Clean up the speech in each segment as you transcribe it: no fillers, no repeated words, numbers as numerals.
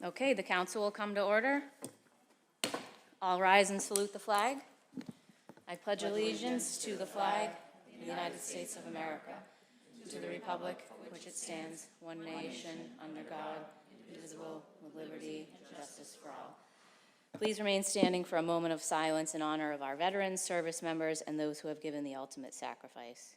Okay, the council will come to order. All rise and salute the flag. I pledge allegiance to the flag of the United States of America, to the republic for which it stands, one nation, under God, indivisible, with liberty and justice for all. Please remain standing for a moment of silence in honor of our veterans, service members, and those who have given the ultimate sacrifice.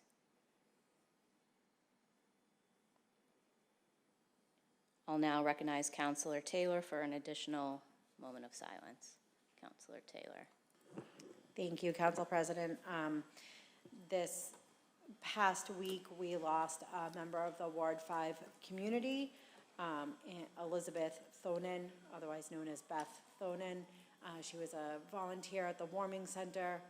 I'll now recognize Councilor Taylor for an additional moment of silence. Councilor Taylor. Thank you, Council President. This past week, we lost a member of the Ward 5 community, Elizabeth Thonen, otherwise known as Beth Thonen. She was a volunteer at the warming center,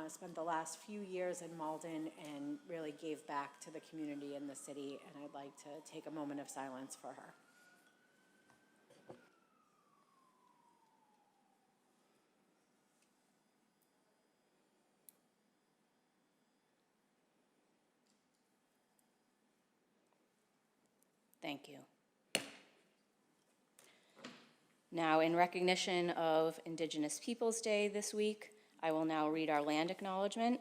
spent the last few years in Malden, and really gave back to the community and the city, and I'd like to take a moment of silence for her. Thank you. Now, in recognition of Indigenous Peoples Day this week, I will now read our land acknowledgement.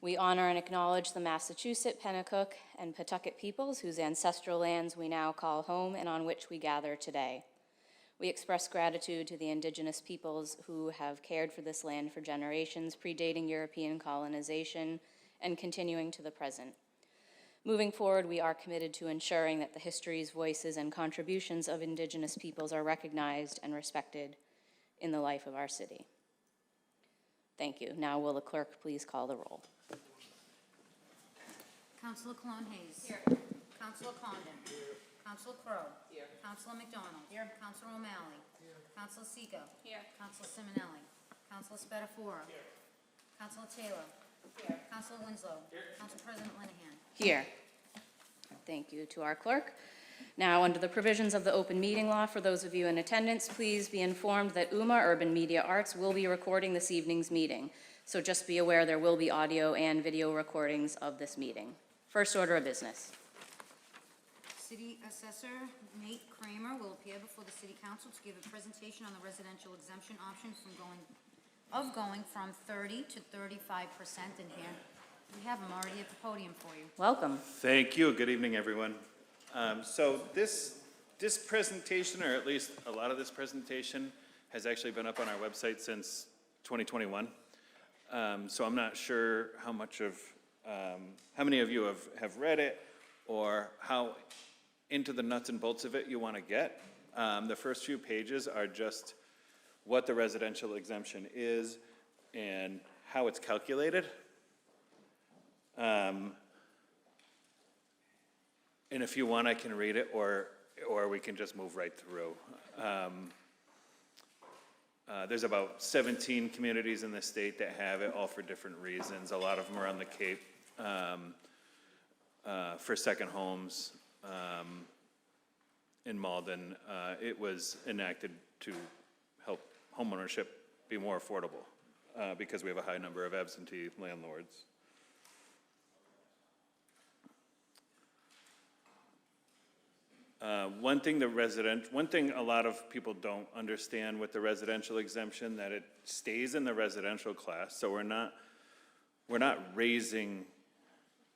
We honor and acknowledge the Massachusetts, Pennacook, and Pawtucket peoples whose ancestral lands we now call home and on which we gather today. We express gratitude to the Indigenous peoples who have cared for this land for generations, predating European colonization and continuing to the present. Moving forward, we are committed to ensuring that the histories, voices, and contributions of Indigenous peoples are recognized and respected in the life of our city. Thank you. Now will the clerk please call the roll? Councilor Cologne Hayes. Here. Councilor Condon. Here. Councilor Crowe. Here. Councilor McDonald. Here. Councilor O'Malley. Here. Councilor Seega. Here. Councilor Simonelli. Councilor Spatafora. Here. Councilor Taylor. Here. Councilor Winslow. Here. Council President Linehan. Here. Thank you to our clerk. Now, under the provisions of the open meeting law, for those of you in attendance, please be informed that UMA Urban Media Arts will be recording this evening's meeting. So just be aware there will be audio and video recordings of this meeting. First order of business. City Assessor Nate Kramer will appear before the City Council to give a presentation on the residential exemption option going from 30 to 35% in here. We have him already at the podium for you. Welcome. Thank you. Good evening, everyone. So this presentation, or at least a lot of this presentation, has actually been up on our website since 2021. So I'm not sure how many of you have read it, or how into the nuts and bolts of it you want to get. The first few pages are just what the residential exemption is and how it's calculated. And if you want, I can read it, or we can just move right through. There's about 17 communities in the state that have it, all for different reasons. A lot of them are on the Cape for second homes. In Malden, it was enacted to help homeownership be more affordable because we have a high number of absentee landlords. One thing a lot of people don't understand with the residential exemption, that it stays in the residential class. So we're not raising,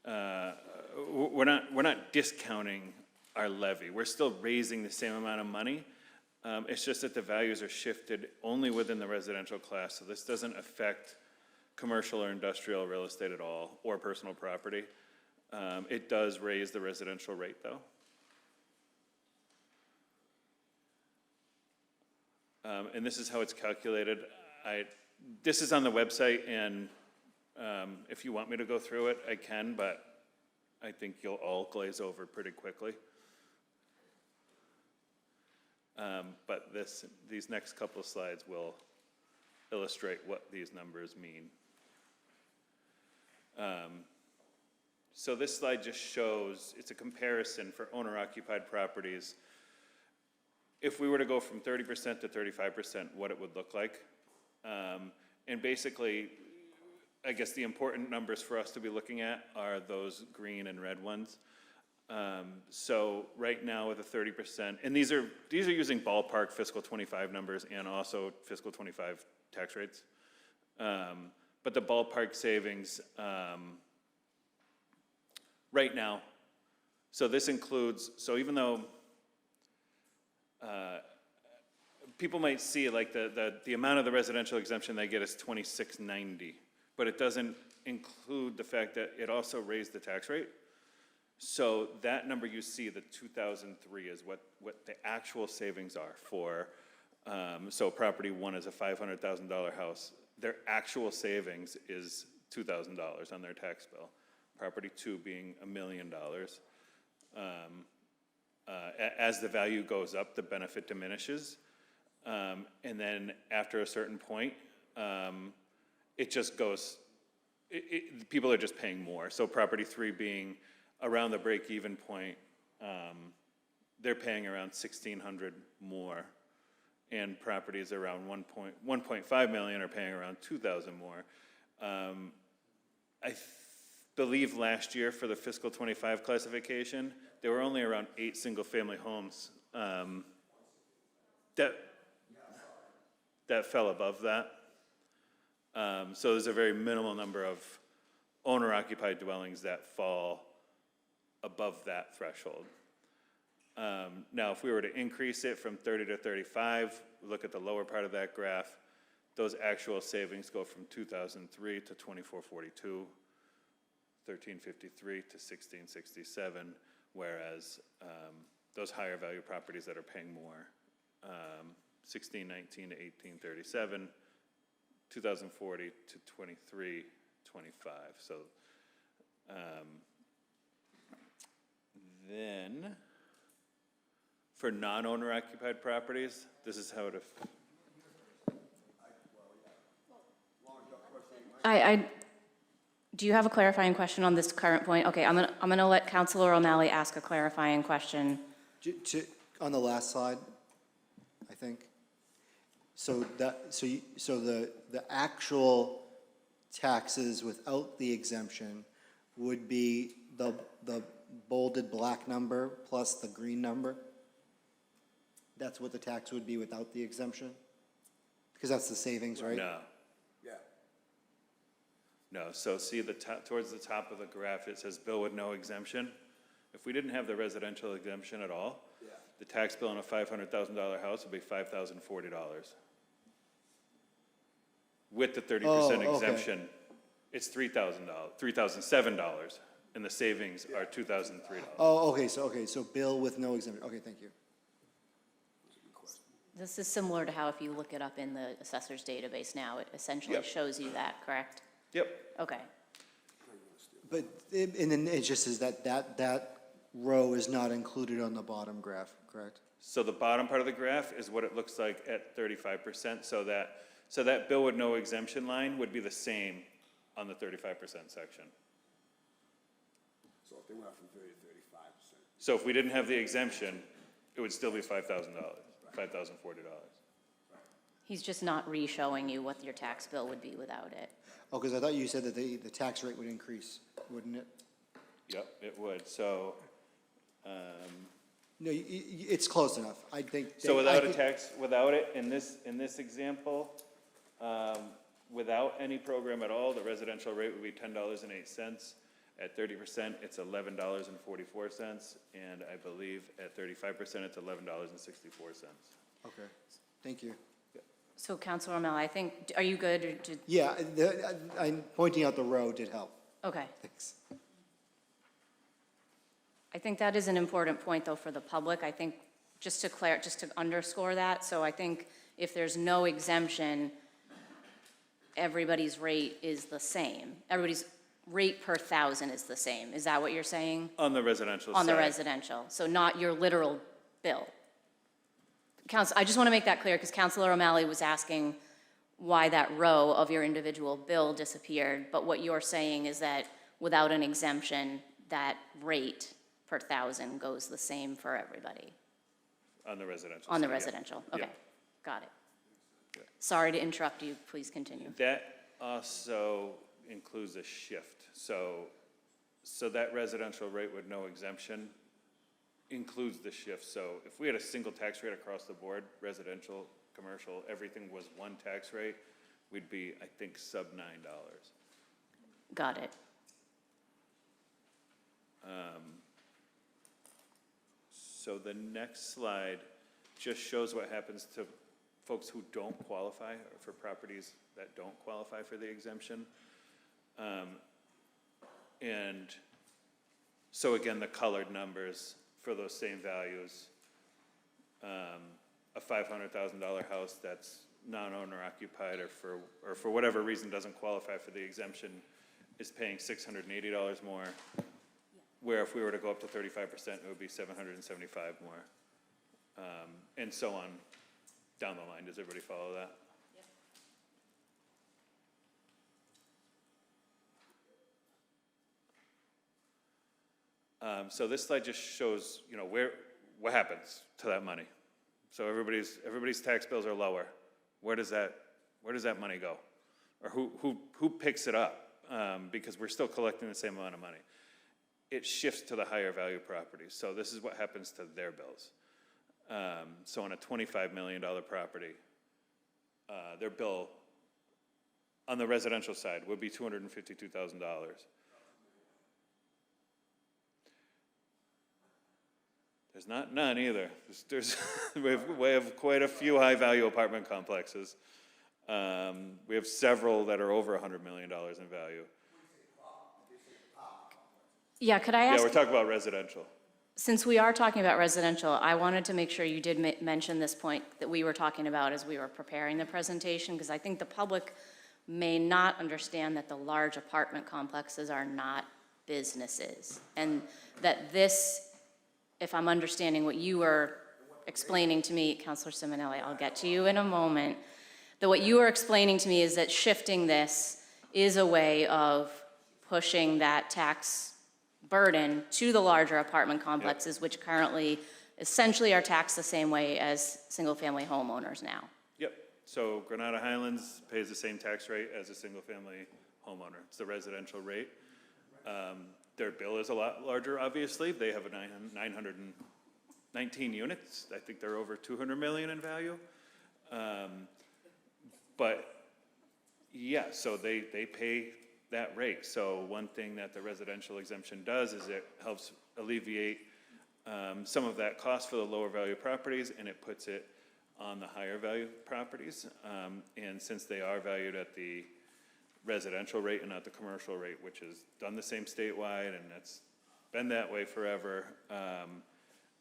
we're not discounting our levy. We're still raising the same amount of money. It's just that the values are shifted only within the residential class. So this doesn't affect commercial or industrial real estate at all, or personal property. It does raise the residential rate though. And this is how it's calculated. This is on the website, and if you want me to go through it, I can, but I think you'll all glaze over pretty quickly. But these next couple of slides will illustrate what these numbers mean. So this slide just shows, it's a comparison for owner-occupied properties. If we were to go from 30% to 35%, what it would look like. And basically, I guess the important numbers for us to be looking at are those green and red ones. So right now with a 30%, and these are using ballpark fiscal 25 numbers and also fiscal 25 tax rates. But the ballpark savings, right now, so this includes, so even though people might see like the amount of the residential exemption they get is $26.90, but it doesn't include the fact that it also raised the tax rate. So that number you see, the 2003, is what the actual savings are for, so property one is a $500,000 house. Their actual savings is $2,000 on their tax bill. Property two being $1 million. As the value goes up, the benefit diminishes. And then after a certain point, it just goes, people are just paying more. So property three being around the break-even point, they're paying around $1,600 more. And properties around 1.5 million are paying around 2,000 more. I believe last year for the fiscal 25 classification, there were only around 8 single-family homes that fell above that. So there's a very minimal number of owner-occupied dwellings that fall above that threshold. Now, if we were to increase it from 30 to 35, look at the lower part of that graph, those actual savings go from 2003 to 2442, 1353 to 1667, whereas those higher value properties that are paying more, 1619 to 1837, 2040 to 2325. So then for non-owner occupied properties, this is how it do you have a clarifying question on this current point? Okay, I'm gonna let Councilor O'Malley ask a clarifying question. On the last slide, I think. So the actual taxes without the exemption would be the bolded black number plus the green number? That's what the tax would be without the exemption? Because that's the savings, right? No. No, so see the top, towards the top of the graph, it says bill with no exemption. If we didn't have the residential exemption at all, the tax bill on a $500,000 house would be $5,040. With the 30% exemption, it's $3,007, and the savings are $2,003. Oh, okay, so bill with no exemption. Okay, thank you. This is similar to how if you look it up in the assessor's database now, it essentially Yep. shows you that, correct? Yep. Okay. But, and then it just says that row is not included on the bottom graph, correct? So the bottom part of the graph is what it looks like at 35%, so that bill with no exemption line would be the same on the 35% section. So if they went up from 30 to 35%. So if we didn't have the exemption, it would still be $5,000, $5,040. He's just not re-showing you what your tax bill would be without it. Oh, because I thought you said that the tax rate would increase, wouldn't it? Yep, it would, so, No, it's close enough. I think. so without a tax, without it, in this example, without any program at all, the residential rate would be $10.08. At 30%, it's $11.44, and I believe at 35%, it's $11.64. Okay, thank you. So Councilor O'Malley, I think, are you good? Or did, Yeah, I'm pointing out the row did help. okay. Thanks. I think that is an important point, though, for the public. I think, just to underscore that, so I think if there's no exemption, everybody's rate is the same. Everybody's rate per thousand is the same. Is that what you're saying? On the residential side. On the residential, so not your literal bill. I just want to make that clear, because Councilor O'Malley was asking why that row of your individual bill disappeared, but what you're saying is that without an exemption, that rate per thousand goes the same for everybody. On the residential On the side, yeah. residential, okay, Yeah. got it. Yeah. Sorry to interrupt you, please continue. That also includes a shift. So So that residential rate with no exemption includes the shift. So if we had a single tax rate across the board, residential, commercial, everything was one tax rate, we'd be, I think, sub $9. Got it. So the next slide just shows what happens to folks who don't qualify, or for properties that don't qualify for the exemption. And so again, the colored numbers for those same values. A $500,000 house that's non-owner occupied or for whatever reason doesn't qualify for the exemption is paying $680 more. Where if we were to go up to 35%, it would be $775 more. And so on down the line. Does everybody follow that? So this slide just shows, what happens to that money. So everybody's tax bills are lower. Where does that money go? Or who picks it up? Because we're still collecting the same amount of money. It shifts to the higher value properties. So this is what happens to their bills. So on a $25 million property, their bill on the residential side would be $252,000. There's not none either. We have quite a few high-value apartment complexes. We have several that are over $100 million in value. Yeah, could I ask? Yeah, we're talking about residential. Since we are talking about residential, I wanted to make sure you did mention this point that we were talking about as we were preparing the presentation, because I think the public may not understand that the large apartment complexes are not businesses. And that this, if I'm understanding what you were explaining to me, Councilor Simonelli, I'll get to you in a moment, that what you were explaining to me is that shifting this is a way of pushing that tax burden to the larger apartment complexes, which currently essentially are taxed the same way as single-family homeowners now. Yep. So Granada Highlands pays the same tax rate as a single-family homeowner. It's the residential rate. Their bill is a lot larger, obviously. They have 919 units. I think they're over 200 million in value. But yeah, so they pay that rate. So one thing that the residential exemption does is it helps alleviate some of that cost for the lower value properties, and it puts it on the higher value properties. And since they are valued at the residential rate and not the commercial rate, which is done the same statewide, and that's been that way forever,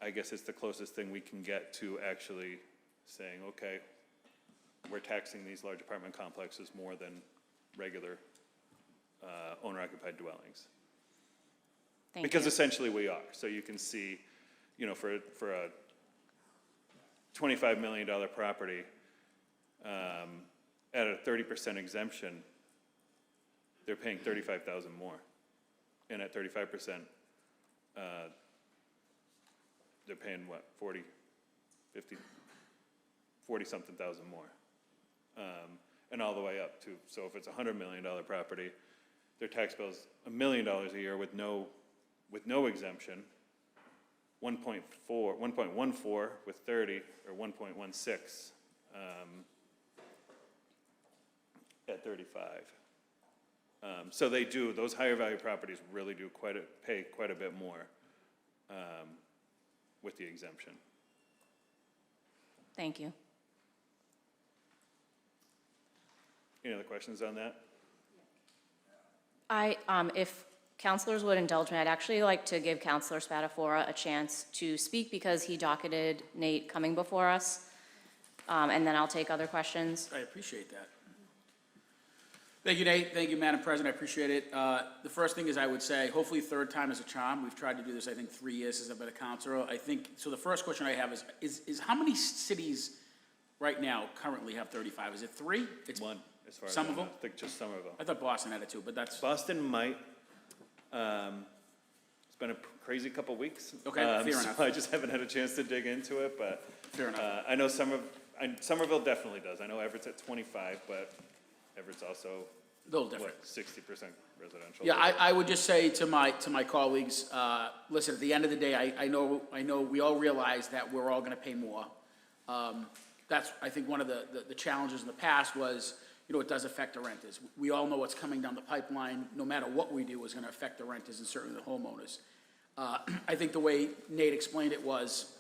I guess it's the closest thing we can get to actually saying, okay, we're taxing these large apartment complexes more than regular owner-occupied dwellings. Because essentially we are. So you can see, for a $25 million property, at a 30% exemption, they're paying $35,000 more. And at 35%, they're paying what, 40, 50, 40-something thousand more. And all the way up to, so if it's a $100 million property, their tax bill is $1 million a year with no exemption, 1.14 with 30, or 1.16 at 35. So they do, those higher value properties really do pay quite a bit more with the exemption. Thank you. Any other questions on that? If councilors would indulge me, I'd actually like to give Councilor Spatafora a chance to speak because he docketed Nate coming before us, and then I'll take other questions. I appreciate that. Thank you, Nate. Thank you, Madam President. I appreciate it. The first thing is I would say, hopefully third time is a charm. We've tried to do this, I think, 3 years since I've been a councilor. I think, so the first question I have is how many cities right now currently have 35? Is it 3? It's One, as far as some I of know. them? I think just some of them. I thought Boston had it too, but that's, Boston might. It's been a crazy couple weeks. Okay, fair so enough. I just haven't had a chance to dig into it, but fair enough. I know Somerville definitely does. I know Everett's at 25, but Everett's also A little different. what, 60% residential? Yeah, I would just say to my colleagues, listen, at the end of the day, I know we all realize that we're all gonna pay more. That's, I think, one of the challenges in the past was, it does affect the renters. We all know what's coming down the pipeline, no matter what we do, is gonna affect the renters and certainly the homeowners. I think the way Nate explained it was,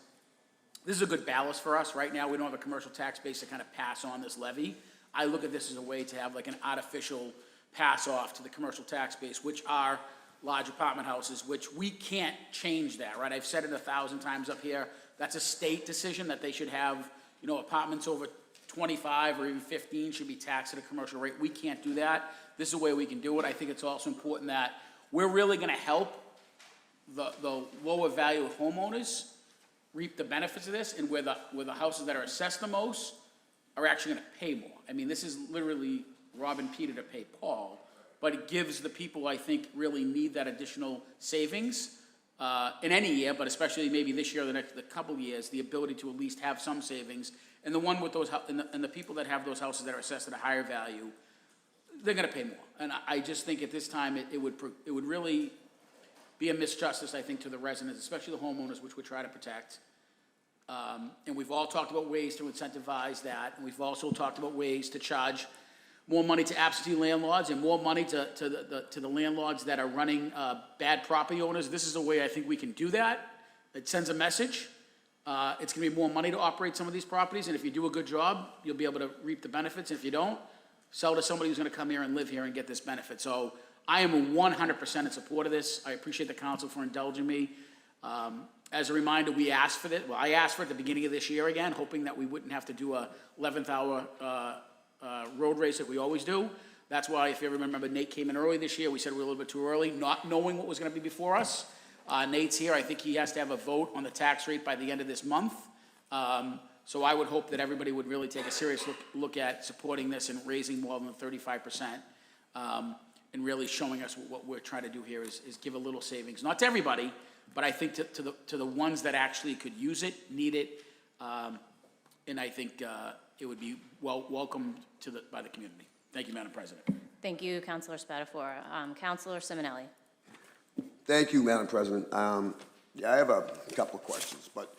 this is a good ballast for us. Right now, we don't have a commercial tax base to kind of pass on this levy. I look at this as a way to have like an artificial pass off to the commercial tax base, which are large apartment houses, which we can't change that, right? I've said it 1,000 times up here. That's a state decision that they should have, apartments over 25 or even 15 should be taxed at a commercial rate. We can't do that. This is a way we can do it. I think it's also important that we're really gonna help the lower value homeowners reap the benefits of this, and where the houses that are assessed the most are actually gonna pay more. I mean, this is literally robbing Peter to pay Paul, but it gives the people, I think, really need that additional savings in any year, but especially maybe this year or the couple of years, the ability to at least have some savings. And the one with those, and the people that have those houses that are assessed at a higher value, they're gonna pay more. And I just think at this time, it would really be a misjustice, I think, to the residents, especially the homeowners, which we try to protect. And we've all talked about ways to incentivize that, and we've also talked about ways to charge more money to absentee landlords and more money to the landlords that are running bad property owners. This is a way I think we can do that. It sends a message. It's gonna be more money to operate some of these properties, and if you do a good job, you'll be able to reap the benefits. If you don't, sell to somebody who's gonna come here and live here and get this benefit. So I am 100% in support of this. I appreciate the council for indulging me. As a reminder, we asked for this. Well, I asked for it at the beginning of this year again, hoping that we wouldn't have to do a 11th hour road race that we always do. That's why, if you ever remember, Nate came in early this year. We said we were a little bit too early, not knowing what was going to be before us. Nate's here. I think he has to have a vote on the tax rate by the end of this month. So I would hope that everybody would really take a serious look at supporting this and raising more than 35%. And really showing us what we're trying to do here is give a little savings, not to everybody, but I think to the ones that actually could use it, need it, and I think it would be welcomed by the community. Thank you, Madam President. Thank you, Councilor Spatafor. Councilor Simonelli. Thank you, Madam President. Yeah, I have a couple of questions, but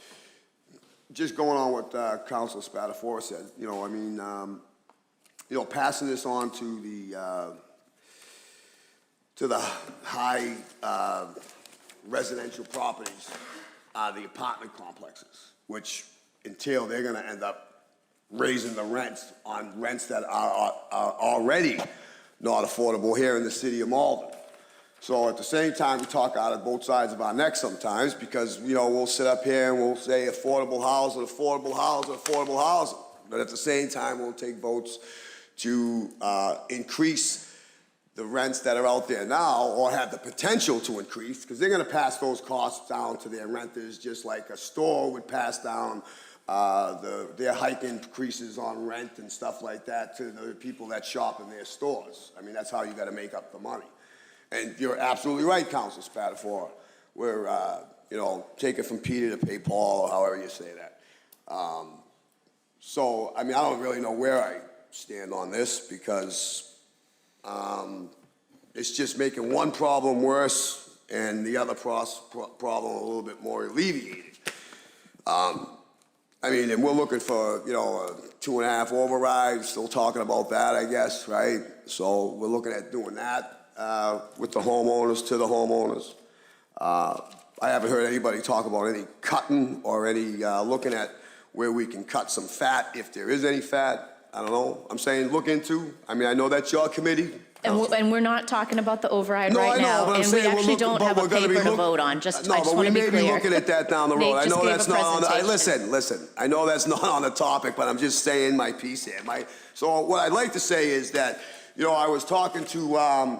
just going on what Councilor Spatafor said, passing this on to the high residential properties, the apartment complexes, which entail they're gonna end up raising the rents on rents that are already not affordable here in the city of Malden. So at the same time, we talk out of both sides of our neck sometimes, because, we'll sit up here and we'll say affordable housing, affordable housing, affordable housing. But at the same time, we'll take votes to increase the rents that are out there now, or have the potential to increase, because they're gonna pass those costs down to their renters, just like a store would pass down their hike increases on rent and stuff like that to the people that shop in their stores. I mean, that's how you gotta make up the money. And you're absolutely right, Council Spatafor. We're, take it from Peter to pay Paul, or however you say that. So, I don't really know where I stand on this, because it's just making one problem worse and the other problem a little bit more alleviated. And we're looking for, a 2.5 override, still talking about that, I guess, right? So we're looking at doing that with the homeowners, to the homeowners. I haven't heard anybody talk about any cutting or any looking at where we can cut some fat, if there is any fat. I don't know. I'm saying look into. I know that's your committee. And we're not talking about the override No, right I know, now, but I'm and we saying we're actually looking- don't but have a we're gonna be paper to look- vote on, I just No, want but to we be may clear. be looking at that down the Nate road. I just know gave that's a not on, presentation. listen, I know that's not on the topic, but I'm just saying my piece here. So what I'd like to say is that, I was talking to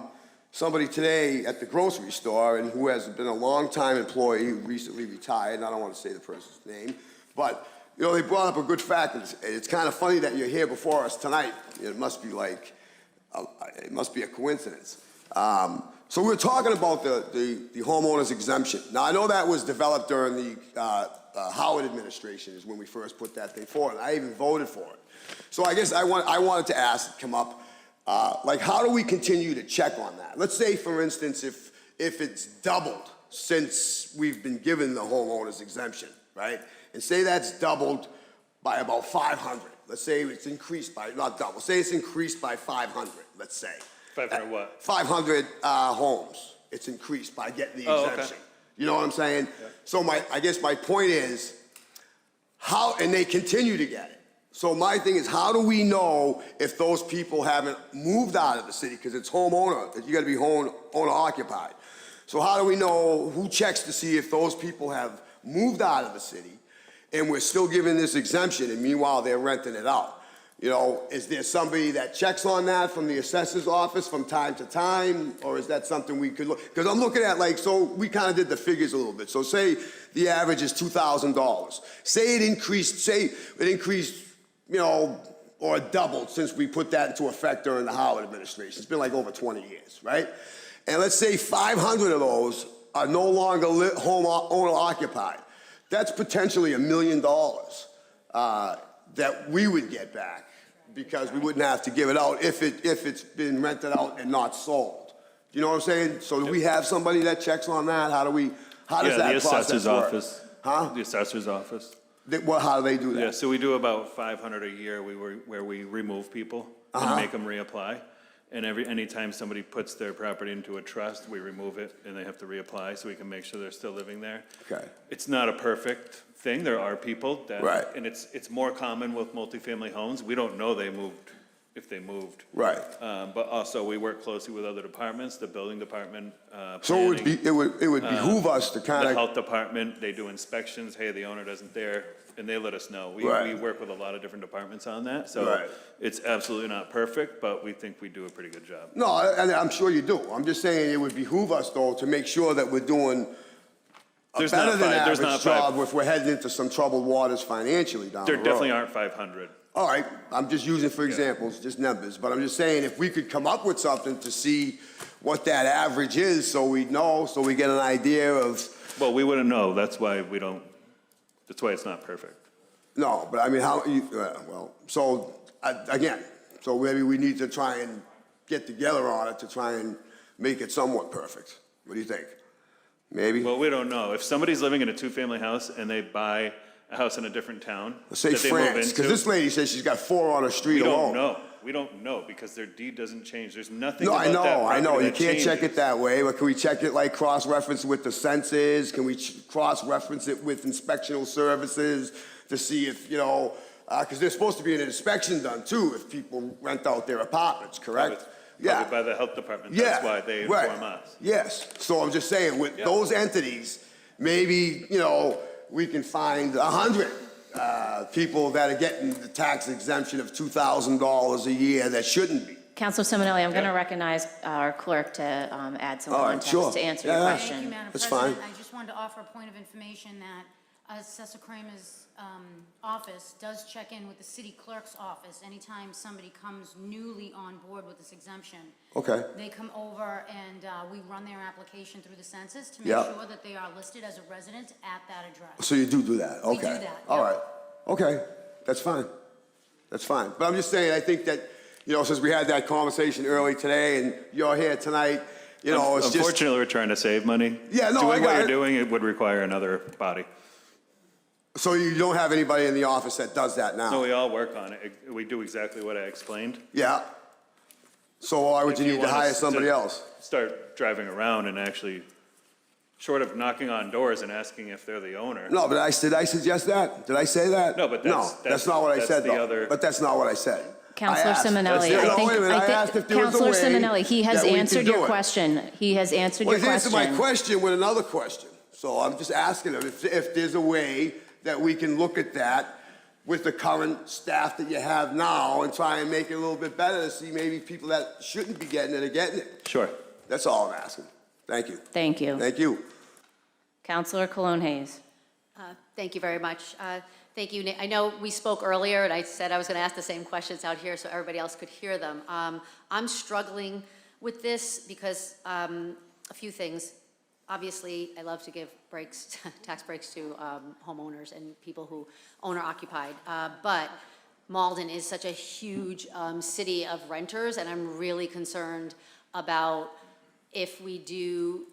somebody today at the grocery store, and who has been a longtime employee who recently retired, and I don't want to say the person's name, but, they brought up a good fact. It's kind of funny that you're here before us tonight. It must be a coincidence. So we were talking about the homeowners exemption. Now, I know that was developed during the Howard administration, is when we first put that thing forward. I even voted for it. So I guess I wanted to come up, Like, how do we continue to check on that? Let's say, for instance, if it's doubled since we've been given the homeowner's exemption, right? And say that's doubled by about 500. Let's say it's increased by, not double, say it's increased by 500, let's say. 500 what? 500 homes, it's increased by getting the Oh, okay. exemption. You know what I'm saying? So I guess my point is, how, and they continue to get it. So my thing is, how do we know if those people haven't moved out of the city? Because it's homeowner, you gotta be owner occupied. So how do we know, who checks to see if those people have moved out of the city and we're still giving this exemption and meanwhile they're renting it out? You know, is there somebody that checks on that from the assessor's office from time to time? Or is that something we could look, because I'm looking at like, so we kind of did the figures a little bit. So say the average is $2,000. Say it increased, you know, or doubled since we put that into effect during the Howard administration. It's been like over 20 years, right? And let's say 500 of those are no longer owner occupied. That's potentially $1 million that we would get back because we wouldn't have to give it out if it's been rented out and not sold. You know what I'm saying? So do we have somebody that checks on that? How does that process work? Office. Huh? The assessor's office. How do they do that? Yeah, so we do about 500 a year where we remove people and make them reapply. And anytime somebody puts their property into a trust, we remove it and they have to reapply so we can make sure they're still living there. Okay. It's not a perfect thing. There are people that, Right. and it's more common with multifamily homes. We don't know if they moved. Right. But also we work closely with other departments, the building department, So it would planning, behoove us to kind the of, health department, they do inspections, hey, the owner doesn't there, and they let us know. We Right. work with a lot of different departments on that, so Right. it's absolutely not perfect, but we think we do a pretty good job. no, and I'm sure you do. I'm just saying it would behoove us though to make sure that we're doing a There's not better than there's average not job if we're heading into some troubled waters financially down the There road. definitely aren't 500. All right, I'm just using for examples, just numbers, but I'm just saying if we could come up with something to see what that average is so we know, so we get an idea of, Well, we wouldn't know, that's why that's why it's not perfect. no, but I mean, again, so maybe we need to try and get together on it to try and make it somewhat perfect. What do you think? Maybe? Well, we don't know. If somebody's living in a two-family house and they buy a house in a different town Let's say that they move France, because into, this lady says she's got 4 on her street we alone. don't know. We don't know because their deed doesn't change. There's nothing No, about I that know. property You that can't check changes. it that way, but can we check it like cross-reference with the census? Can we cross-reference it with inspectional services to see if, you know, because there's supposed to be an inspection done too if people rent out their apartments, correct? Probably by the health department. That's why they inform us. Yes, so I'm just saying, with those entities, maybe, you know, we can find 100 people that are getting the tax exemption of $2,000 a year that shouldn't be. Counselor Simonelli, I'm going to recognize our clerk to add some All right, context sure. to answer Yeah, your yeah. question. Thank you, Madam That's President. fine. I just wanted to offer a point of information that Assessor Kramer's office does check in with the city clerk's office anytime somebody comes newly on board with this exemption. Okay. They come over and we run their application through the census to make Yeah. sure that they are listed as a resident at that address. So you do that, okay. We do that, All yeah. right, okay, that's fine. That's fine. But I'm just saying, I think that, you know, since we had that conversation early today and you're here tonight, you know, it's just. Unfortunately, we're trying to save money. Yeah, no, I Doing what got you're it. doing, it would require another body. So you don't have anybody in the office that does that now? No, we all work on it. We do exactly what I explained. Yeah. So why would If you need to want hire us somebody else? Start driving around and actually, short of knocking on doors and asking if they're the owner. No, but did I suggest that? Did I say that? No, but that's not what I that's said the though. other- But that's not what I said. Counselor I asked- Simonelli, No, I think, wait a minute. I asked if there was a Counselor way Simonelli, he has that we could answered do your it. question. He has answered Well, your he's answered question. my question with another question. So I'm just asking him if there's a way that we can look at that with the current staff that you have now and try and make it a little bit better to see maybe people that shouldn't be getting it are getting it. Sure. That's all I'm asking. Thank you. Thank you. Thank you. Counselor Cologne Hayes. Thank you very much. Thank you. I know we spoke earlier, and I said I was going to ask the same questions out here so everybody else could hear them. I'm struggling with this because a few things. Obviously, I love to give breaks, tax breaks to homeowners and people who owner occupied. But Malden is such a huge city of renters, and I'm really concerned about if we do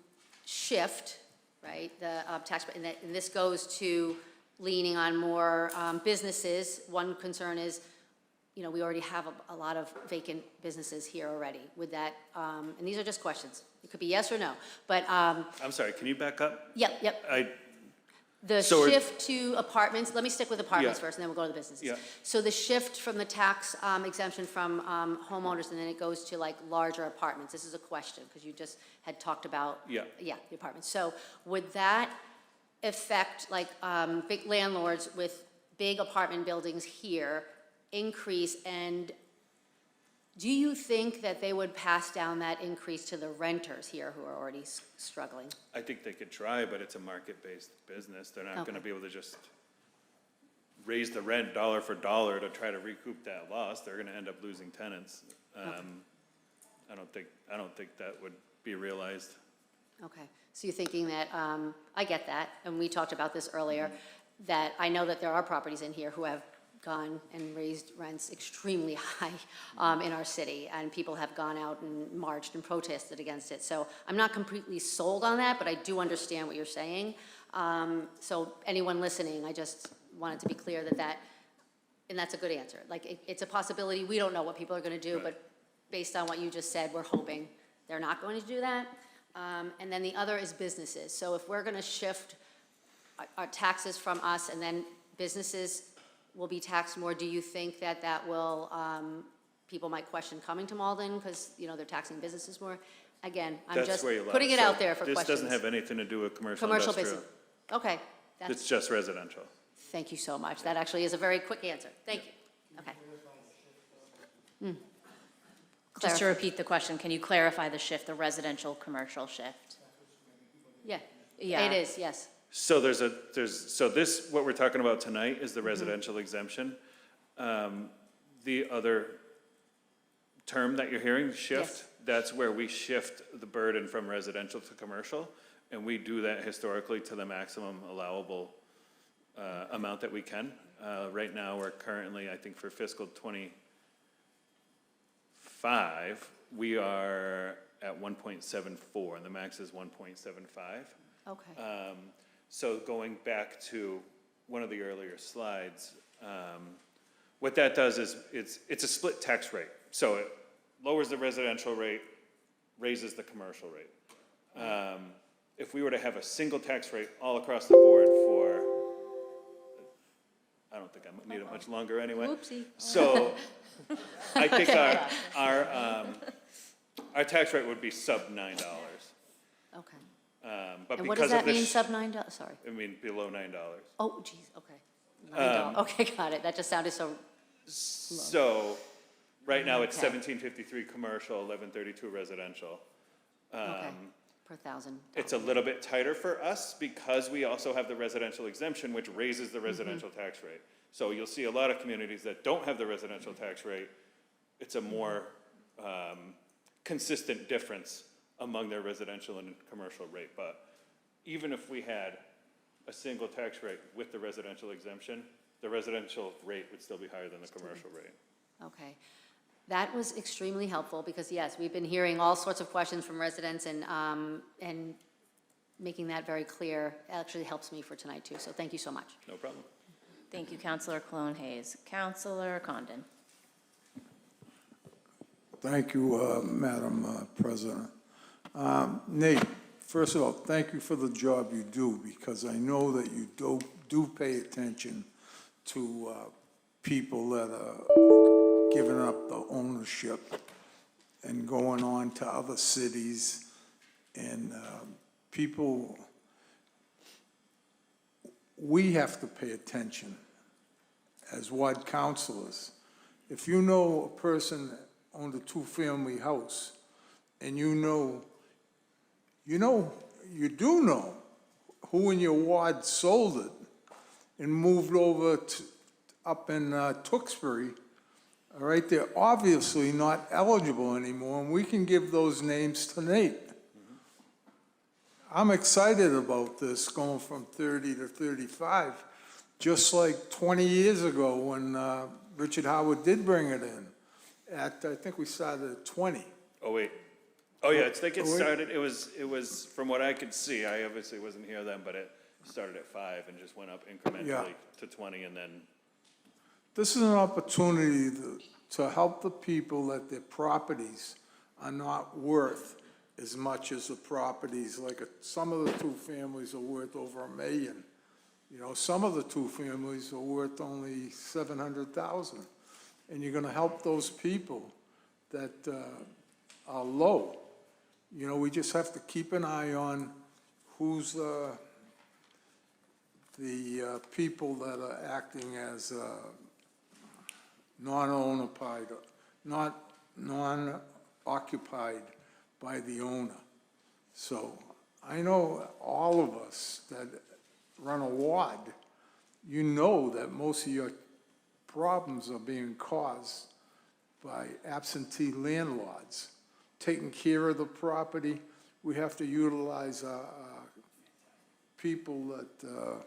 shift, right, the tax, and this goes to leaning on more businesses. One concern is, we already have a lot of vacant businesses here already. Would that, and these are just questions. It could be yes or no, but, I'm sorry, can you back up? yep. I, The So we're- shift to apartments, let me stick with apartments Yeah. first, and then we'll go to the businesses. Yeah. So the shift from the tax exemption from homeowners, and then it goes to like larger apartments. This is a question, because you just had talked about. Yeah. Yeah, the apartments. So would that affect like big landlords with big apartment buildings here increase? And do you think that they would pass down that increase to the renters here who are already struggling? I think they could try, but it's a market-based business. They're not gonna Okay. be able to just raise the rent dollar for dollar to try to recoup that loss. They're gonna end up losing tenants. I don't think that would be realized. Okay, so you're thinking that, I get that, and we talked about this earlier, that I know that there are properties in here who have gone and raised rents extremely high in our city, and people have gone out and marched and protested against it. So I'm not completely sold on that, but I do understand what you're saying. So anyone listening, I just wanted to be clear that, and that's a good answer. Like, it's a possibility, we don't know what people are gonna do, Right. but based on what you just said, we're hoping they're not going to do that. And then the other is businesses. So if we're gonna shift our taxes from us, and then businesses will be taxed more, do you think that will, people might question coming to Malden because, they're taxing businesses more? Again, I'm That's just where you lie. putting it So out there for This questions. doesn't have anything to do with commercial Commercial industrial. business. Okay, It's just residential. thank you so much. That actually is a very quick answer. Thank you. Okay. Just to repeat the question, can you clarify the shift, the residential, commercial shift? Yeah. Yeah. It is, yes. So what we're talking about tonight is the residential exemption. The other term that you're hearing, shift, Yes. that's where we shift the burden from residential to commercial. And we do that historically to the maximum allowable amount that we can. Right now, we're currently, I think for fiscal '25, we are at 1.74, and the max is 1.75. Okay. So going back to one of the earlier slides, what that does is it's a split tax rate. So it lowers the residential rate, raises the commercial rate. If we were to have a single tax rate all across the board for, I don't think I need it much longer anyway. Whoopsie. So I think our tax rate would be sub $9. Okay. But And what because does of that mean, this, sub $9? Sorry. I mean, below $9. Oh, geez, okay. $9. Okay, got it. That just sounded so, So, right now, it's Okay. 1753 commercial, 1132 residential. okay, per thousand. It's a little bit tighter for us because we also have the residential exemption, which raises the residential tax rate. So you'll see a lot of communities that don't have the residential tax rate. It's a more consistent difference among their residential and commercial rate. But even if we had a single tax rate with the residential exemption, the residential rate would still be higher than the commercial rate. Okay. That was extremely helpful because, yes, we've been hearing all sorts of questions from residents and making that very clear actually helps me for tonight too. So thank you so much. No problem. Thank you, Councilor Cologne Hayes. Councilor Condon. Thank you, Madam President. Nate, first of all, thank you for the job you do, because I know that you do pay attention to people that are giving up the ownership and going on to other cities. And people, we have to pay attention as ward councilors. If you know a person that owned a two-family house, and you do know who in your ward sold it and moved over to, up in Tewksbury, all right, they're obviously not eligible anymore, and we can give those names to Nate. I'm excited about this going from 30 to 35, just like 20 years ago when Richard Howard did bring it in. I think we started at 20. Oh, wait. Oh, yeah, it's like it Oh, wait. started, it was, from what I could see, I obviously wasn't here then, but it started at 5 and just went up incrementally to 20 and then, This is an opportunity to help the people that their properties are not worth as much as the properties, like some of the two families are worth over $1 million. You know, some of the two families are worth only 700,000. And you're gonna help those people that are low. You know, we just have to keep an eye on who's the people that are acting as non-occupied by the owner. So I know all of us that run a ward, you know that most of your problems are being caused by absentee landlords. Taking care of the property, we have to utilize people that,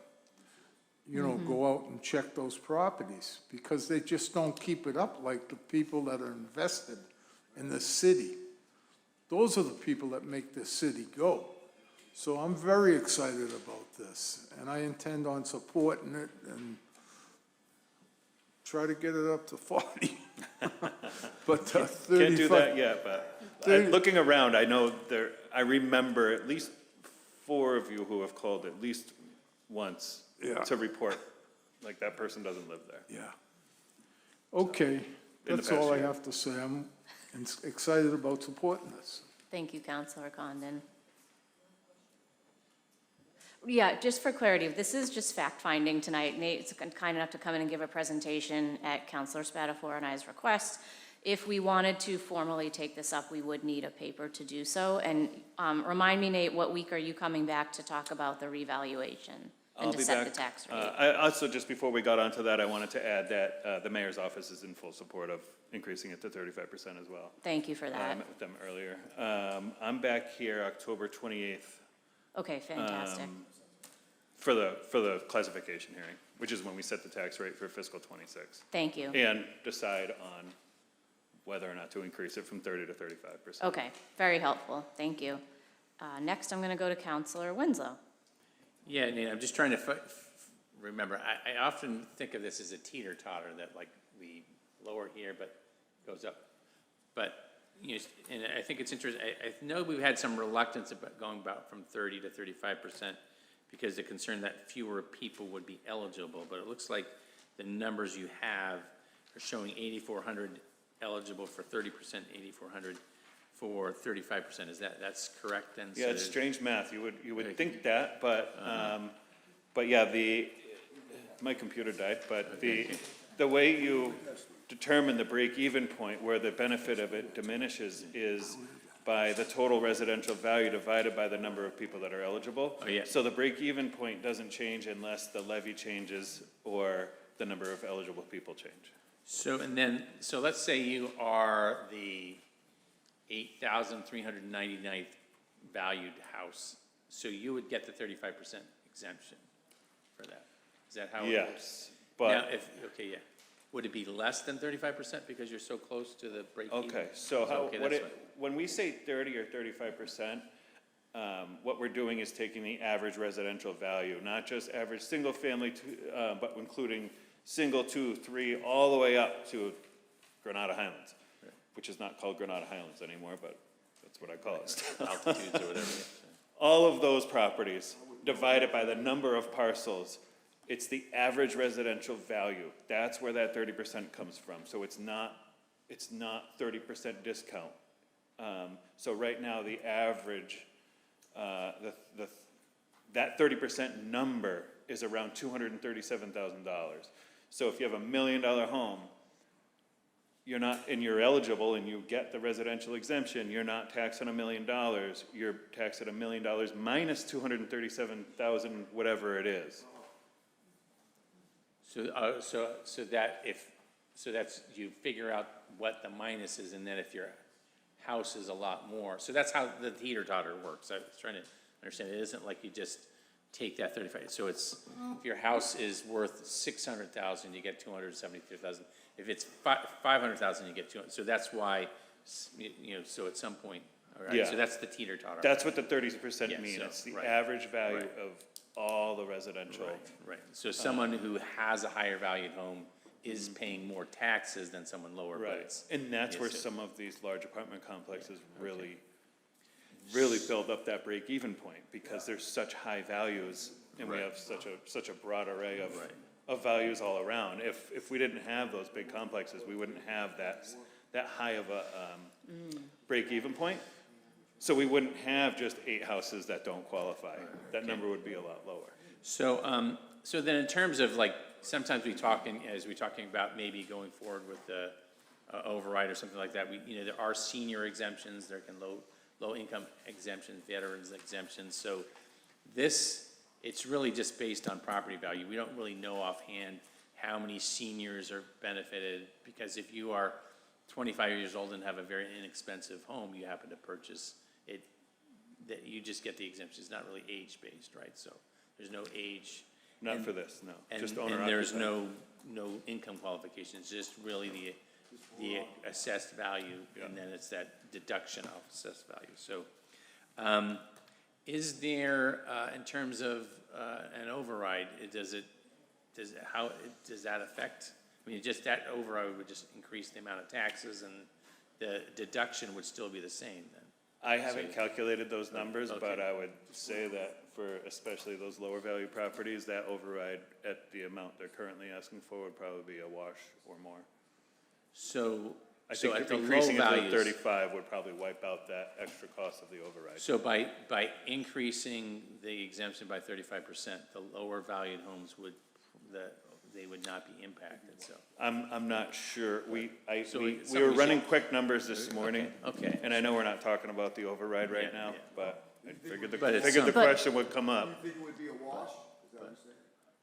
go out and check those properties, because they just don't keep it up like the people that are invested in the city. Those are the people that make the city go. So I'm very excited about this, and I intend on supporting it and try to get it up to 40. But 35. can't do that yet, but looking around, I know I remember at least 4 of you who have called at least once Yeah. to report, like that person doesn't live there. Yeah. Okay, the that's past all I year. have to say. I'm excited about supporting this. Thank you, Counselor Condon. Yeah, just for clarity, this is just fact-finding tonight. Nate's kind enough to come in and give a presentation at Counselor Spatafora and I's request. If we wanted to formally take this up, we would need a paper to do so. And remind me, Nate, what week are you coming back to talk about the revaluation I'll and to be set the back. tax rate? I also, just before we got onto that, I wanted to add that the mayor's office is in full support of increasing it to 35% as well. Thank you for I that. met with them earlier. I'm back here October 28th Okay, fantastic. for the classification hearing, which is when we set the tax rate for fiscal '26. Thank you. And decide on whether or not to increase it from 30 to 35%. Okay, very helpful. Thank you. Next, I'm going to go to Counselor Winslow. Yeah, Nate, I'm just trying to remember. I often think of this as a teeter-totter, that like we lower here but goes up. But, and I think it's interesting. I know we've had some reluctance about going about from 30 to 35% because the concern that fewer people would be eligible. But it looks like the numbers you have are showing 8,400 eligible for 30%, 8,400 for 35%. That's correct then? Yeah, So it's strange math. You would think that, but yeah, my computer died, but the way you determine the break-even point where the benefit of it diminishes is by the total residential value divided by the number of people that are eligible. Oh, yeah. So the break-even point doesn't change unless the levy changes or the number of eligible people change. So, so let's say you are the 8,399th valued house, so you would get the 35% exemption for that. Is that how it works? Yes, Now, but, okay, yeah. Would it be less than 35% because you're so close to the break even? okay, so Okay, that's fine. when we say 30 or 35%, what we're doing is taking the average residential value, not just average single family, but including single, 2, 3, all the way up to Granada Highlands, which is not called Granada Highlands anymore, but that's what I call it. Altitudes or whatever, yeah. All of those properties divided by the number of parcels, it's the average residential value. That's where that 30% comes from. So it's not 30% discount. So right now, the average, that 30% number is around $237,000. So if you have $1 million home, you're eligible and you get the residential exemption, you're not taxed on $1 million, you're taxed at $1 million minus 237,000, whatever it is. So that's, you figure out what the minus is, and then if your house is a lot more, so that's how the teeter-totter works. I was trying to understand, it isn't like you just take that 35, so it's, if your house is worth 600,000, you get 273,000. If it's 500,000, you get 200, so that's why, so at some point, all right, Yeah. so that's the teeter-totter. That's what the 30% Yeah, mean. so, It's the right, average value right. of all the residential. Right, so someone who has a higher valued home is paying more taxes than someone lower, but Right, it's. and that's yes, where it- some of these large apartment complexes really build up that break-even point, because there's such high values, and we Right. have such a broad array of, Right. of values all around. If we didn't have those big complexes, we wouldn't have that high of a, break-even point. So we wouldn't have just 8 houses that don't qualify. That number would be a lot lower. So, so then in terms of like, sometimes as we're talking about maybe going forward with the override or something like that, there are senior exemptions, there can low income exemptions, veterans exemptions, so it's really just based on property value. We don't really know offhand how many seniors are benefited, because if you are 25 years old and have a very inexpensive home, you happen to purchase it, that you just get the exemption. It's not really age-based, right? So there's no age. Not for this, no, And, just and there's owner-occupied. no income qualifications, just really the assessed value, and then it's that deduction of assessed value. So, is there, in terms of, an override, how does that affect? I mean, just that override would just increase the amount of taxes, and the deduction would still be the same then? I haven't calculated those numbers, but Okay. I would say that for especially those lower value properties, that override at the amount they're currently asking for would probably be a wash or more. So, I so think at the low increasing it to the values. 35 would probably wipe out that extra cost of the override. So by increasing the exemption by 35%, the lower valued homes they would not be impacted, so. I'm not sure. We were somebody running should- quick numbers this morning. Okay. And I know we're not talking about the override right Yeah, now, yeah. but I figured But it's the some- question would come up. You think it would be a wash? Is that what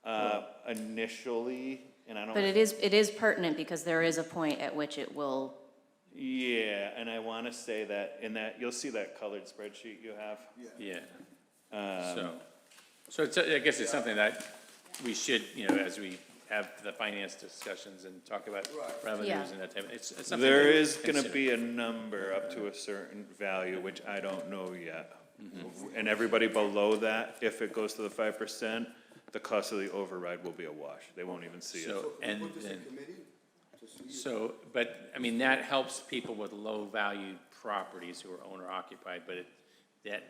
you're saying? Initially, and I don't. But it is pertinent because there is a point at which it will, Yeah, and I want to say that in that, you'll see that colored spreadsheet you have. Yeah. So it's, I guess it's something that we should, as we have the finance discussions and talk about revenues Yeah. and that type, it's something. There to is going to consider. be a number up to a certain value, which I don't know yet. And everybody below that, if it goes to the 5%, the cost of the override will be a wash. They won't even see it. So, and Put this in then, committee to see. so, but, I mean, that helps people with low-valued properties who are owner-occupied, but that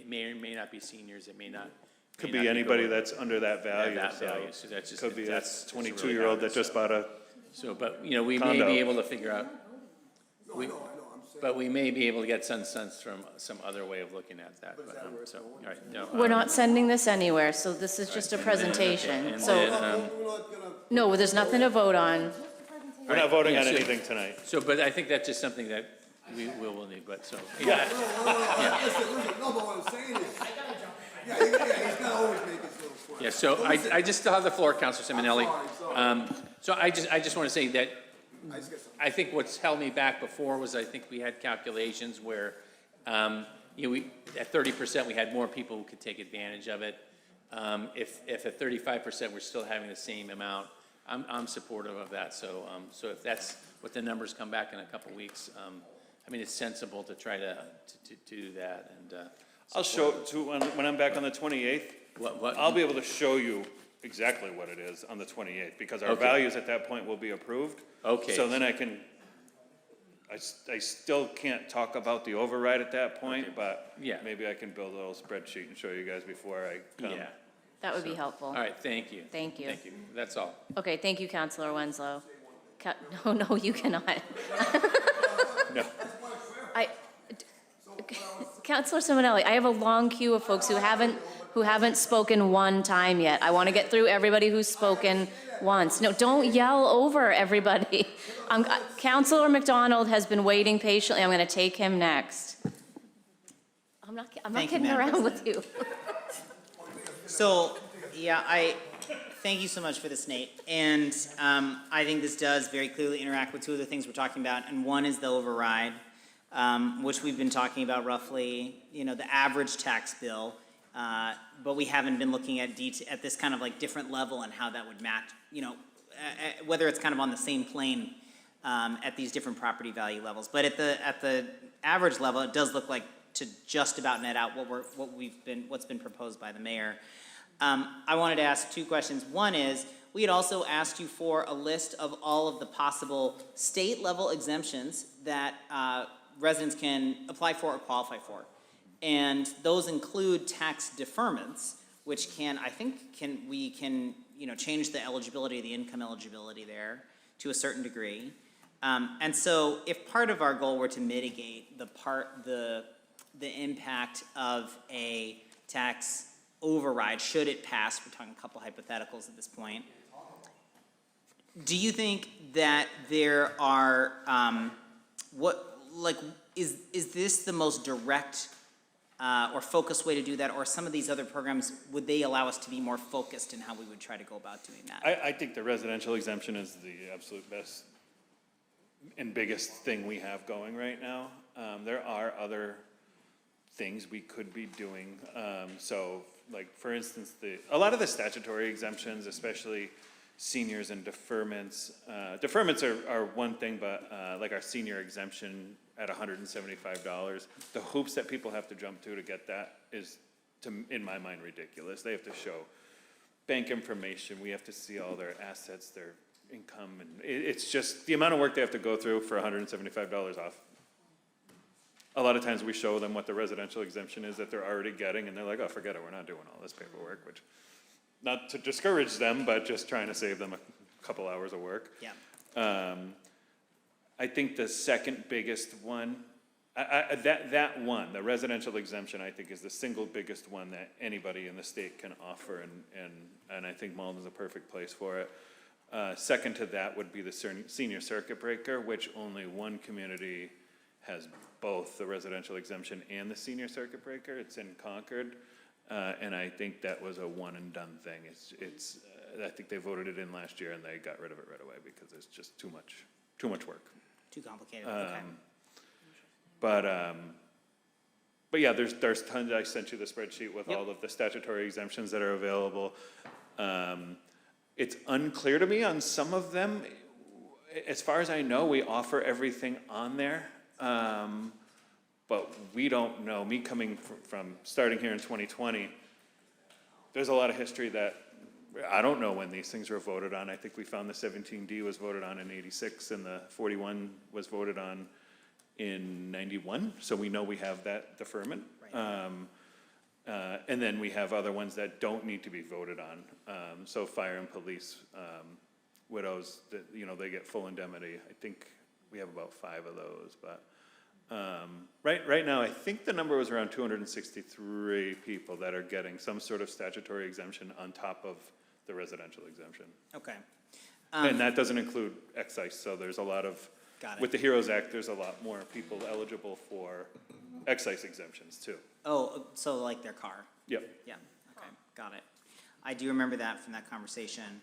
may or may not be seniors, it may not. Could may not be anybody lower. that's under that value, That so. value, so that's just. Could be a that's really 22-year-old how it that is. just bought a, So, but, we may Condo. be able to figure out, No, I know, I'm saying. but we may be able to get some sense from some other way of looking at that, but, so, all right, no. we're not sending this anywhere, so this is just a presentation. And So, then, We're not gonna. no, there's nothing to vote on. we're not voting yeah, on so- anything tonight. So, but I think that's just something that we will need, but so. Yeah. Listen, no, but what I'm saying is. Yeah, he's gonna always make his little point. Yeah, so I just still have the floor, Counselor Simonelli. Sorry. So I just want to say that I just got some. I think what's held me back before was I think we had calculations where, at 30%, we had more people who could take advantage of it. If at 35%, we're still having the same amount, I'm supportive of that. So if that's what the numbers come back in a couple weeks, I mean, it's sensible to try to do that, and. I'll show, when I'm back on the 28th, What? I'll be able to show you exactly what it is on the 28th, because our Okay. values at that point will be approved. Okay. So then I still can't talk about the override at that point, but Yeah. maybe I can build a little spreadsheet and show you guys before I come. Yeah. That would be helpful. All right, thank you. Thank you. Thank you. That's all. Okay, thank you, Counselor Winslow. No, you cannot. No. Counselor Simonelli, I have a long queue of folks who haven't spoken one time yet. I want to get through everybody who's spoken once. No, don't yell over everybody. Counselor McDonald has been waiting patiently. I'm going to take him next. I'm not Thank you, kidding Madam around with you. So, yeah, thank you so much for this, Nate. And I think this does very clearly interact with two of the things we're talking about. And one is the override, which we've been talking about roughly, the average tax bill but we haven't been looking at at this kind of like different level and how that would match, whether it's kind of on the same plane at these different property value levels. But at the average level, it does look like to just about net out what's been proposed by the mayor. I wanted to ask two questions. One is, we had also asked you for a list of all of the possible state-level exemptions that residents can apply for or qualify for. And those include tax deferments, which we can change the eligibility, the income eligibility there to a certain degree. And so if part of our goal were to mitigate the impact of a tax override, should it pass, we're talking a couple hypotheticals at this point, do you think that there are, is this the most direct or focused way to do that, or some of these other programs, would they allow us to be more focused in how we would try to go about doing that? I think the residential exemption is the absolute best and biggest thing we have going right now. There are other things we could be doing. So, like, for instance, a lot of the statutory exemptions, especially seniors and deferments. Deferments are one thing, but like our senior exemption at $175, the hoops that people have to jump to get that is, in my mind, ridiculous. They have to show bank information. We have to see all their assets, their income, and it's just the amount of work they have to go through for $175 off. A lot of times we show them what the residential exemption is that they're already getting, and they're like, oh, forget it, we're not doing all this paperwork, which, not to discourage them, but just trying to save them a couple hours of work. Yeah. I think the second biggest one, that one, the residential exemption, I think is the single biggest one that anybody in the state can offer, and I think Malden's a perfect place for it. Second to that would be the senior circuit breaker, which only one community has both the residential exemption and the senior circuit breaker. It's in Concord, and I think that was a one and done thing. I think they voted it in last year and they got rid of it right away because it's just too much work. Too complicated, okay. But yeah, there's tons. I sent you the spreadsheet with all of the statutory exemptions that are available. It's unclear to me on some of them. As far as I know, we offer everything on there. But we don't know. Me coming from starting here in 2020, there's a lot of history that I don't know when these things were voted on. I think we found the 17D was voted on in '86 and the 41 was voted on in '91. So we know we have that deferment. Right. And then we have other ones that don't need to be voted on. So fire and police, widows, they get full indemnity. I think we have about 5 of those, but right now, I think the number was around 263 people that are getting some sort of statutory exemption on top of the residential exemption. Okay. And that doesn't include excise, so there's a lot of, Got it. with the HEROES Act, there's a lot more people eligible for excise exemptions too. Oh, so like their car? Yep. Yeah, okay, got it. I do remember that from that conversation.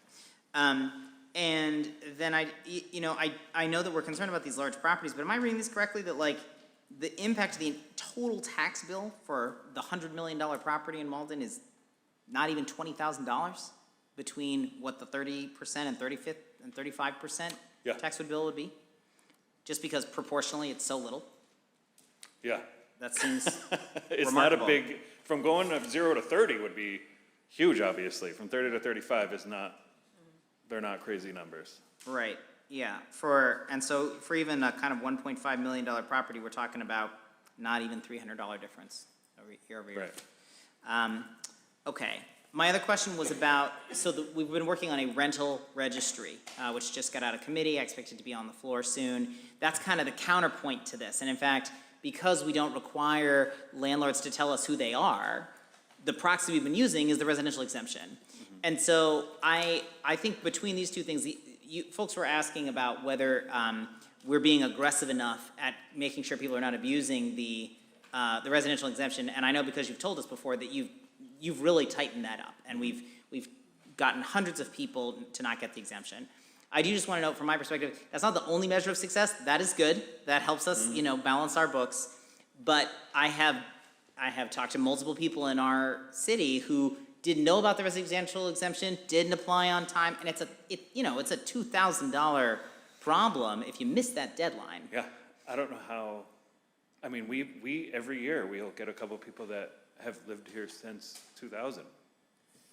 And then I know that we're concerned about these large properties, but am I reading this correctly that like the impact of the total tax bill for the $100 million property in Malden is not even $20,000 between what the 30% and 35% Yeah. tax bill would be? Just because proportionally it's so little? Yeah. That seems It's remarkable. not a big, from going of 0 to 30 would be huge, obviously. From 30 to 35 is not, they're not crazy numbers. Right, yeah, and so for even a kind of $1.5 million property, we're talking about not even $300 difference year over year. Right. Okay, my other question was about, we've been working on a rental registry, which just got out of committee. I expect it to be on the floor soon. That's kind of the counterpoint to this, and in fact, because we don't require landlords to tell us who they are, the proxy we've been using is the residential exemption. Mm-hmm. And so I think between these two things, folks were asking about whether we're being aggressive enough at making sure people are not abusing the residential exemption. And I know because you've told us before that you've really tightened that up, and we've gotten hundreds of people to not get the exemption. I do just want to note from my perspective, that's not the only measure of success. That is good. That helps us, balance our books. But I I have talked to multiple people in our city who didn't know about the residential exemption, didn't apply on time, and it's a $2,000 problem if you miss that deadline. Yeah, I don't know how, I mean, we every year, we'll get a couple of people that have lived here since 2000,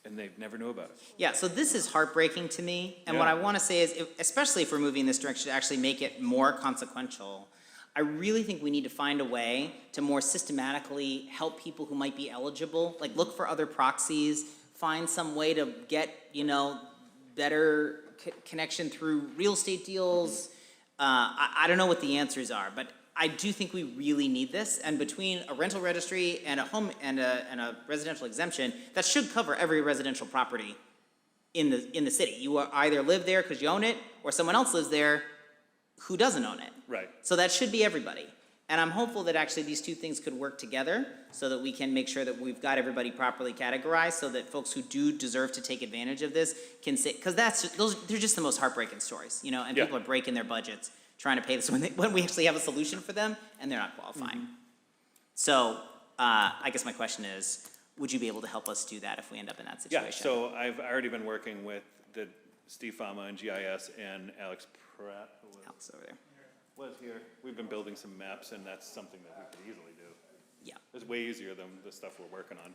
and they've never knew about it. Yeah, so this is heartbreaking to me, and what Yeah. I want to say is, especially if we're moving in this direction to actually make it more consequential, I really think we need to find a way to more systematically help people who might be eligible, like look for other proxies, find some way to get, better connection through real estate deals. I don't know what the answers are, but I do think we really need this, and between a rental registry and a home and a residential exemption, that should cover every residential property in the city. You either live there because you own it, or someone else lives there who doesn't own it. Right. So that should be everybody. And I'm hopeful that actually these two things could work together so that we can make sure that we've got everybody properly categorized so that folks who do deserve to take advantage of this can say, because they're just the most heartbreaking stories, and Yeah. people are breaking their budgets trying to pay this when we actually have a solution for them and they're not qualifying. So I guess my question is, would you be able to help us do that if we end up in that situation? Yeah, so I've already been working with the Steve Fama and GIS and Alex Pratt, who Alex over there. was here. We've been building some maps, and that's something that we could easily do. Yeah. It's way easier than the stuff we're working on,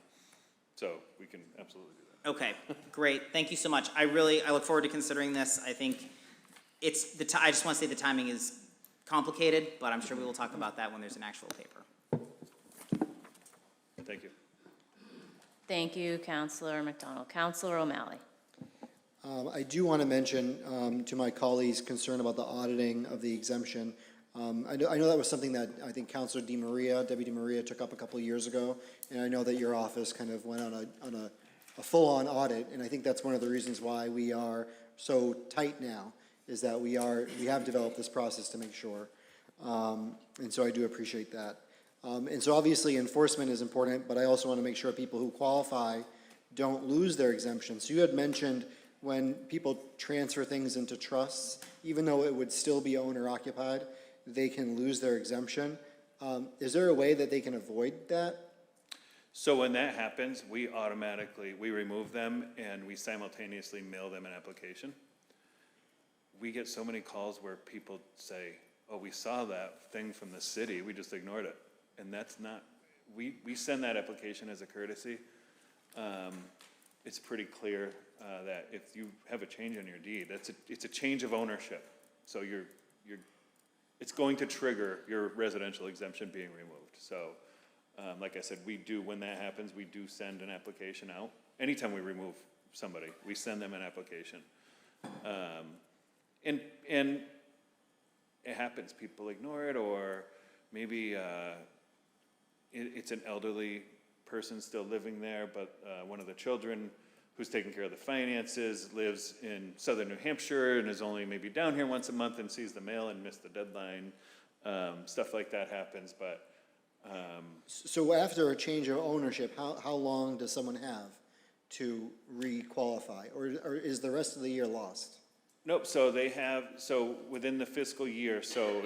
so we can absolutely do that. Okay, great. Thank you so much. I look forward to considering this. I think I just want to say the timing is complicated, but I'm sure we will talk about that when there's an actual paper. Thank you. Thank you, Councilor McDonald. Councilor O'Malley. I do want to mention to my colleagues' concern about the auditing of the exemption. I know that was something that I think Councilor Debbie DiMaria took up a couple of years ago, and I know that your office kind of went on a full-on audit, and I think that's one of the reasons why we are so tight now, is that we have developed this process to make sure, and so I do appreciate that. And so obviously enforcement is important, but I also want to make sure people who qualify don't lose their exemption. So you had mentioned when people transfer things into trusts, even though it would still be owner occupied, they can lose their exemption. Is there a way that they can avoid that? So when that happens, we remove them and we simultaneously mail them an application. We get so many calls where people say, oh, we saw that thing from the city, we just ignored it. And that's not, we send that application as a courtesy. It's pretty clear that if you have a change on your deed, it's a change of ownership. So it's going to trigger your residential exemption being removed. So, like I said, when that happens, we do send an application out. Anytime we remove somebody, we send them an application. And it happens, people ignore it, or maybe it's an elderly person still living there, but one of the children who's taking care of the finances lives in southern New Hampshire and is only maybe down here once a month and sees the mail and missed the deadline. Stuff like that happens, but. So after a change of ownership, how long does someone have to re-qualify? Or is the rest of the year lost? Nope, so within the fiscal year, so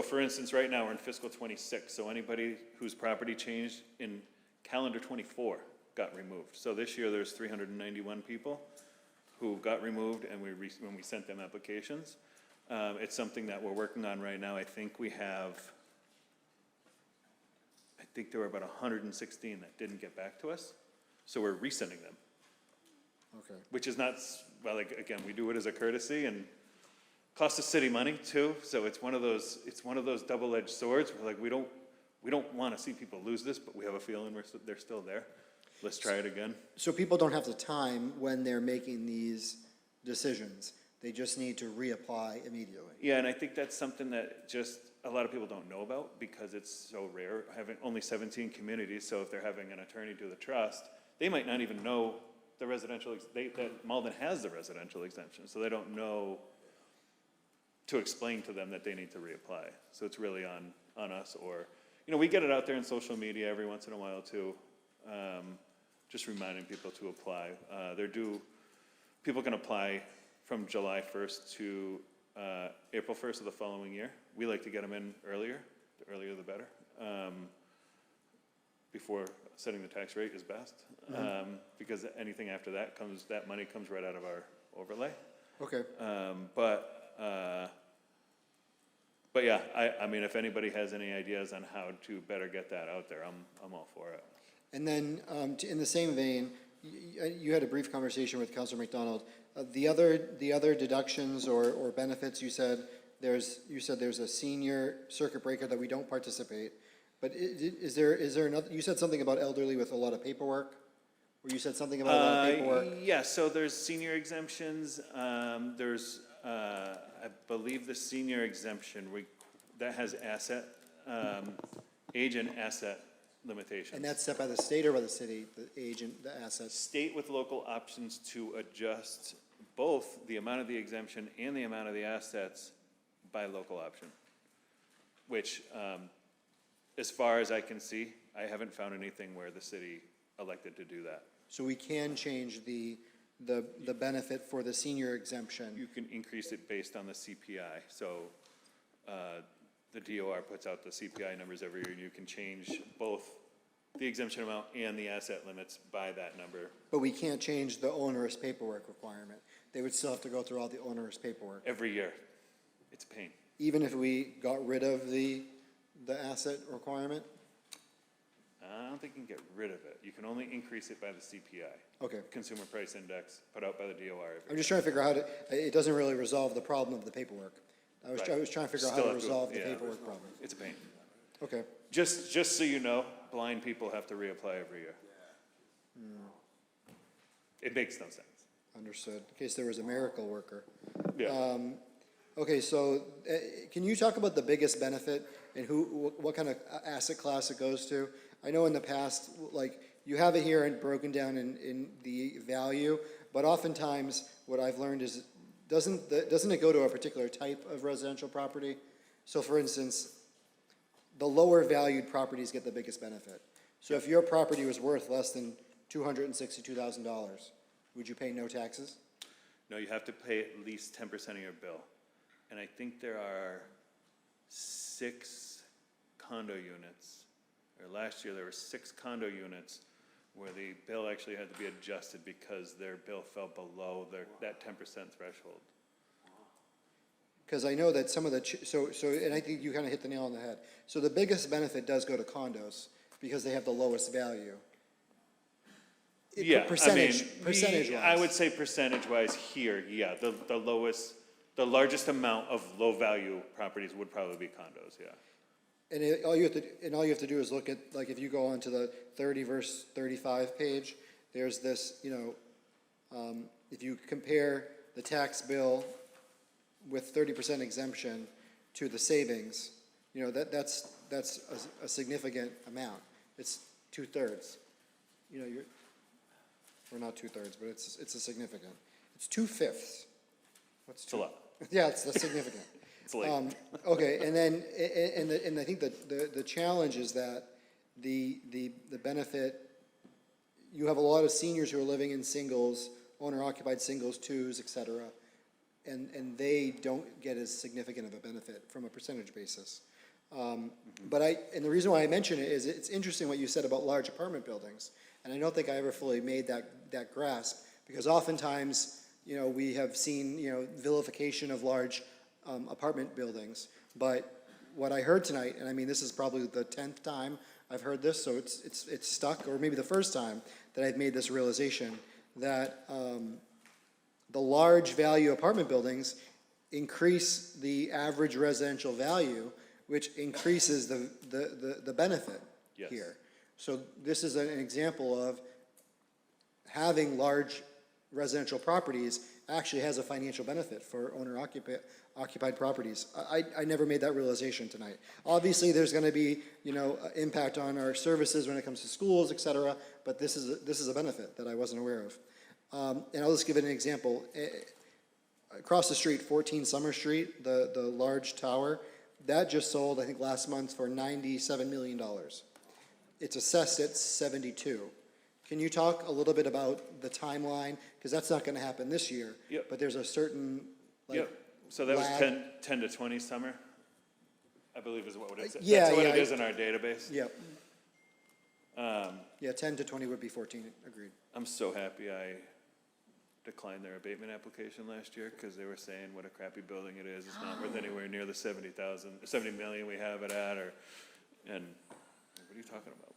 for instance, right now we're in fiscal 26, so anybody whose property changed in calendar 24 got removed. So this year there's 391 people who got removed and when we sent them applications. It's something that we're working on right now. I think there were about 116 that didn't get back to us, so we're resending them. Okay. Which is not, well, again, we do it as a courtesy and costs the city money too. So it's one of those double-edged swords. We're like, we don't want to see people lose this, but we have a feeling they're still there. Let's try it again. So people don't have the time when they're making these decisions. They just need to reapply immediately. Yeah, and I think that's something that just a lot of people don't know about because it's so rare. Having only 17 communities, so if they're having an attorney do the trust, they might not even know the that Malden has the residential exemption, so they don't know to explain to them that they need to reapply. So it's really on us, or, we get it out there in social media every once in a while too, just reminding people to apply. People can apply from July 1st to April 1st of the following year. We like to get them in earlier, the earlier the better. before setting the tax rate is best. Because anything after that that money comes right out of our overlay. Okay. But yeah, I mean, if anybody has any ideas on how to better get that out there, I'm all for it. And then, in the same vein, you had a brief conversation with Councilor McDonald. The other deductions or benefits, you said there's a senior circuit breaker that we don't participate. But is there another, you said something about elderly with a lot of paperwork? Or you said something about a lot of paperwork? Yeah, so there's senior exemptions, there's, I believe the senior exemption, that has asset, age and asset limitations. And that's set by the state or by the city, the age and the assets? State with local options to adjust both the amount of the exemption and the amount of the assets by local option. Which, as far as I can see, I haven't found anything where the city elected to do that. So we can change the benefit for the senior exemption. You can increase it based on the CPI, so, the DOR puts out the CPI numbers every year, and you can change both the exemption amount and the asset limits by that number But we can't change the onerous paperwork requirement. They would still have to go through all the onerous paperwork. every year. It's a pain. Even if we got rid of the asset requirement? I don't think you can get rid of it. You can only increase it by the CPI. Okay. Consumer Price Index, put out by the DOR. I'm just trying to figure out how to, it doesn't really resolve the problem of the paperwork. I was Right. trying to figure out how Still to have to- resolve the yeah. paperwork problem. It's a pain. Okay. Just so you know, blind people have to reapply every year. It makes no sense. Understood. In case there was a miracle worker. Yeah. Okay, so can you talk about the biggest benefit and what kind of asset class it goes to? I know in the past, like, you have it here and broken down in the value, but oftentimes what I've learned is, doesn't it go to a particular type of residential property? So for instance, the lower valued properties get the biggest benefit. So if your property was worth less than $262,000, would you pay no taxes? No, you have to pay at least 10% of your bill. And I think there are 6 condo units, or last year there were 6 condo units where the bill actually had to be adjusted because their bill fell below that 10% threshold. Because I know that some of the, and I think you kind of hit the nail on the head. So the biggest benefit does go to condos because they have the lowest value. Yeah, Percentage I wise. would say percentage-wise here, yeah, the largest amount of low-value properties would probably be condos, yeah. And all you have to do is look at, like, if you go onto the 30 verse 35 page, there's this, if you compare the tax bill with 30% exemption to the savings, that's a significant amount. It's 2/3. Or not 2/3, but it's a significant. It's 2/5. It's a lot. Yeah, that's significant. It's late. Okay, and then, and I think that the challenge is that the benefit, you have a lot of seniors who are living in singles, owner-occupied singles, twos, et cetera, and they don't get as significant of a benefit from a percentage basis. But and the reason why I mention it is it's interesting what you said about large apartment buildings, and I don't think I ever fully made that grasp, because oftentimes, we have seen, vilification of large apartment buildings. But what I heard tonight, and I mean, this is probably the 10th time I've heard this, so it's stuck, or maybe the first time that I've made this realization, that the large value apartment buildings increase the average residential value, which increases the benefit Yes. here. So this is an example of having large residential properties actually has a financial benefit for owner-occupied properties. I never made that realization tonight. Obviously, there's gonna be, impact on our services when it comes to schools, et cetera, but this is a benefit that I wasn't aware of. And I'll just give it an example. Across the street, 14 Summer Street, the large tower, that just sold, I think, last month for $97 million. It's assessed at 72. Can you talk a little bit about the timeline? Because that's not gonna happen this year. Yep. But there's a certain, Yep, so that was lag. 10 to 20 summer, I believe is what it is. Yeah, That's what yeah, it is in our database. Yep. Yeah, 10 to 20 would be 14, agreed. I'm so happy I declined their abatement application last year, because they were saying what a crappy building it is. It's not worth anywhere near the 70 million we have it at, and what are you talking about?